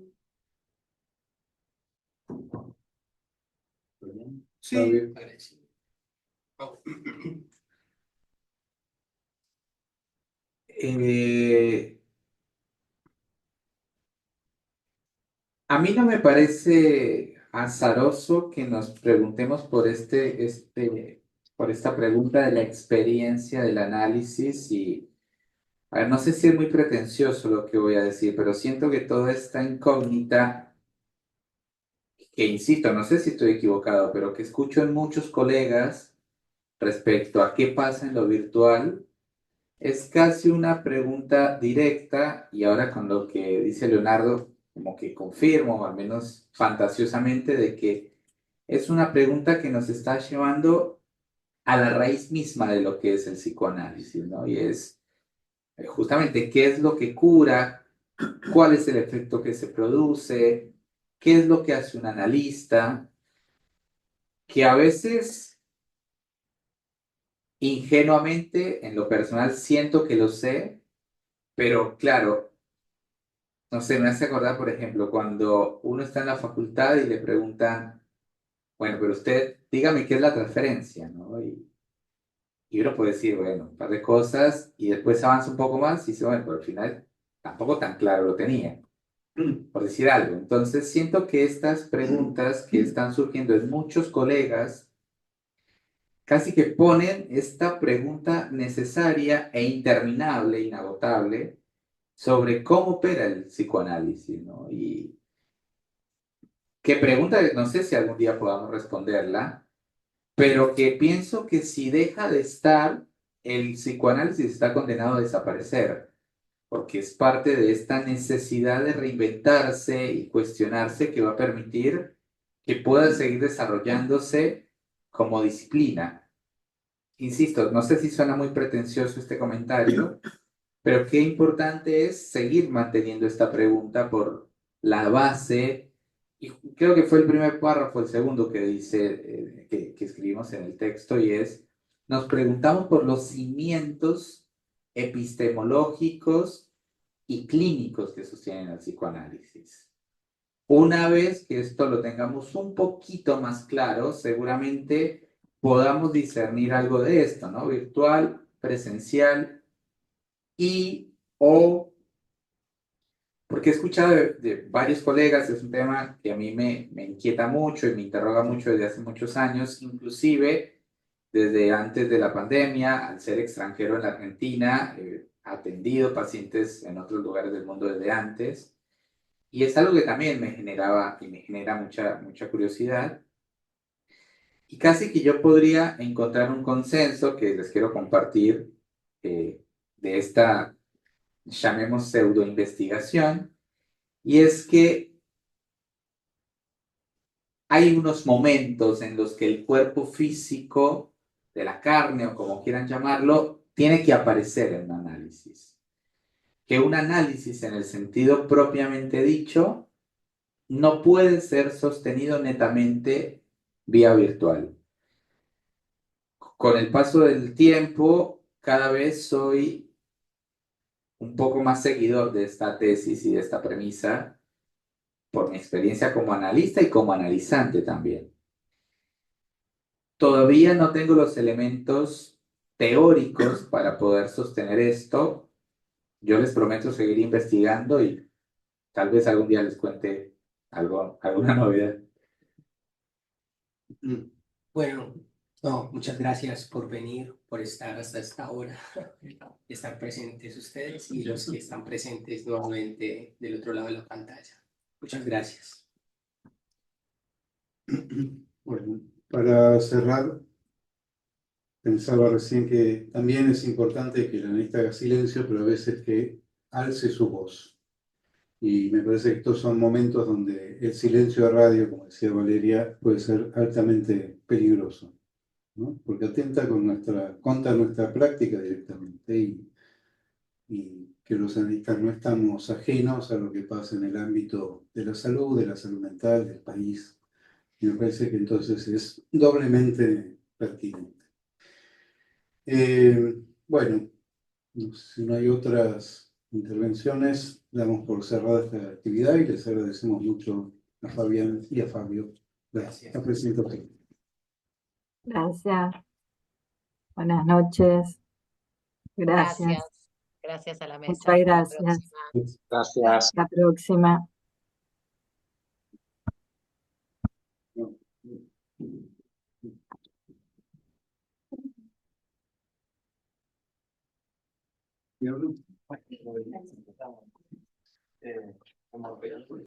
Sí, Fabio. agradecido. Eh, a mí no me parece azaroso que nos preguntemos por por esta pregunta de la experiencia del análisis y, a ver, no sé si es muy pretencioso lo que voy a decir, pero siento que toda esta incógnita, que insisto, no sé si estoy equivocado, pero que escucho en muchos colegas respecto a qué pasa en lo virtual, es casi una pregunta directa y ahora con lo que dice Leonardo, como que confirmo, o al menos fantasiosamente, de que es una pregunta que nos está llevando a la raíz misma de lo que es el psicoanálisis, ¿no? Y es justamente qué es lo que cura, cuál es el efecto que se produce, qué es lo que hace un analista, que a veces ingenuamente, en lo personal, siento que lo sé, pero claro, no sé, me hace acordar, por ejemplo, cuando uno está en la facultad y le preguntan, bueno, pero usted, dígame qué es la transferencia, ¿no? Y uno puede decir, bueno, un par de cosas, y después avanza un poco más y dice, bueno, pero al final tampoco tan claro lo tenía, por decir algo. Entonces, siento que estas preguntas que están surgiendo en muchos colegas, casi que ponen esta pregunta necesaria e interminable, inagotable, sobre cómo opera el psicoanálisis, ¿no? Y que pregunta, no sé si algún día podamos responderla, pero que pienso que si deja de estar, el psicoanálisis está condenado a desaparecer, porque es parte de esta necesidad de reinventarse y cuestionarse que va a permitir que pueda seguir desarrollándose como disciplina. Insisto, no sé si suena muy pretencioso este comentario, pero qué importante es seguir manteniendo esta pregunta por la base, y creo que fue el primer párrafo, el segundo que dice, que escribimos en el texto, y es, nos preguntamos por los cimientos epistemológicos y clínicos que sostienen el psicoanálisis. Una vez que esto lo tengamos un poquito más claro, seguramente podamos discernir algo de esto, ¿no? Virtual, presencial y o porque he escuchado de varios colegas, es un tema que a mí me inquieta mucho y me interroga mucho desde hace muchos años, inclusive desde antes de la pandemia, al ser extranjero en la Argentina, atendido pacientes en otros lugares del mundo desde antes, y es algo que también me generaba y me genera mucha curiosidad, y casi que yo podría encontrar un consenso que les quiero compartir de esta, llamemos pseudo-investigación, y es que hay unos momentos en los que el cuerpo físico de la carne, o como quieran llamarlo, tiene que aparecer en un análisis. Que un análisis en el sentido propiamente dicho no puede ser sostenido netamente vía virtual. Con el paso del tiempo, cada vez soy un poco más seguidor de esta tesis y de esta premisa por mi experiencia como analista y como analizante también. Todavía no tengo los elementos teóricos para poder sostener esto. Yo les prometo seguir investigando y tal vez algún día les cuente alguna novedad. Bueno, no, muchas gracias por venir, por estar hasta esta hora, estar presentes ustedes y los que están presentes nuevamente del otro lado de la pantalla. Muchas gracias. Bueno, para cerrar, pensaba recién que también es importante que el analista haga silencio, pero a veces que alce su voz. Y me parece que estos son momentos donde el silencio de radio, como decía Valeria, puede ser altamente peligroso, ¿no? Porque atenta contra nuestra práctica directamente y que los analistas no estamos ajenos a lo que pasa en el ámbito de la salud mental del país. Y me parece que entonces es doblemente pertinente. Bueno, si no hay otras intervenciones, damos por cerrada esta actividad y les agradecemos mucho a Fabián y a Fabio la presentación. Gracias. Buenas noches. Gracias. Gracias. Gracias a la mesa. Muchas Hasta la gracias. próxima. Gracias. La próxima. ¿Y hablo?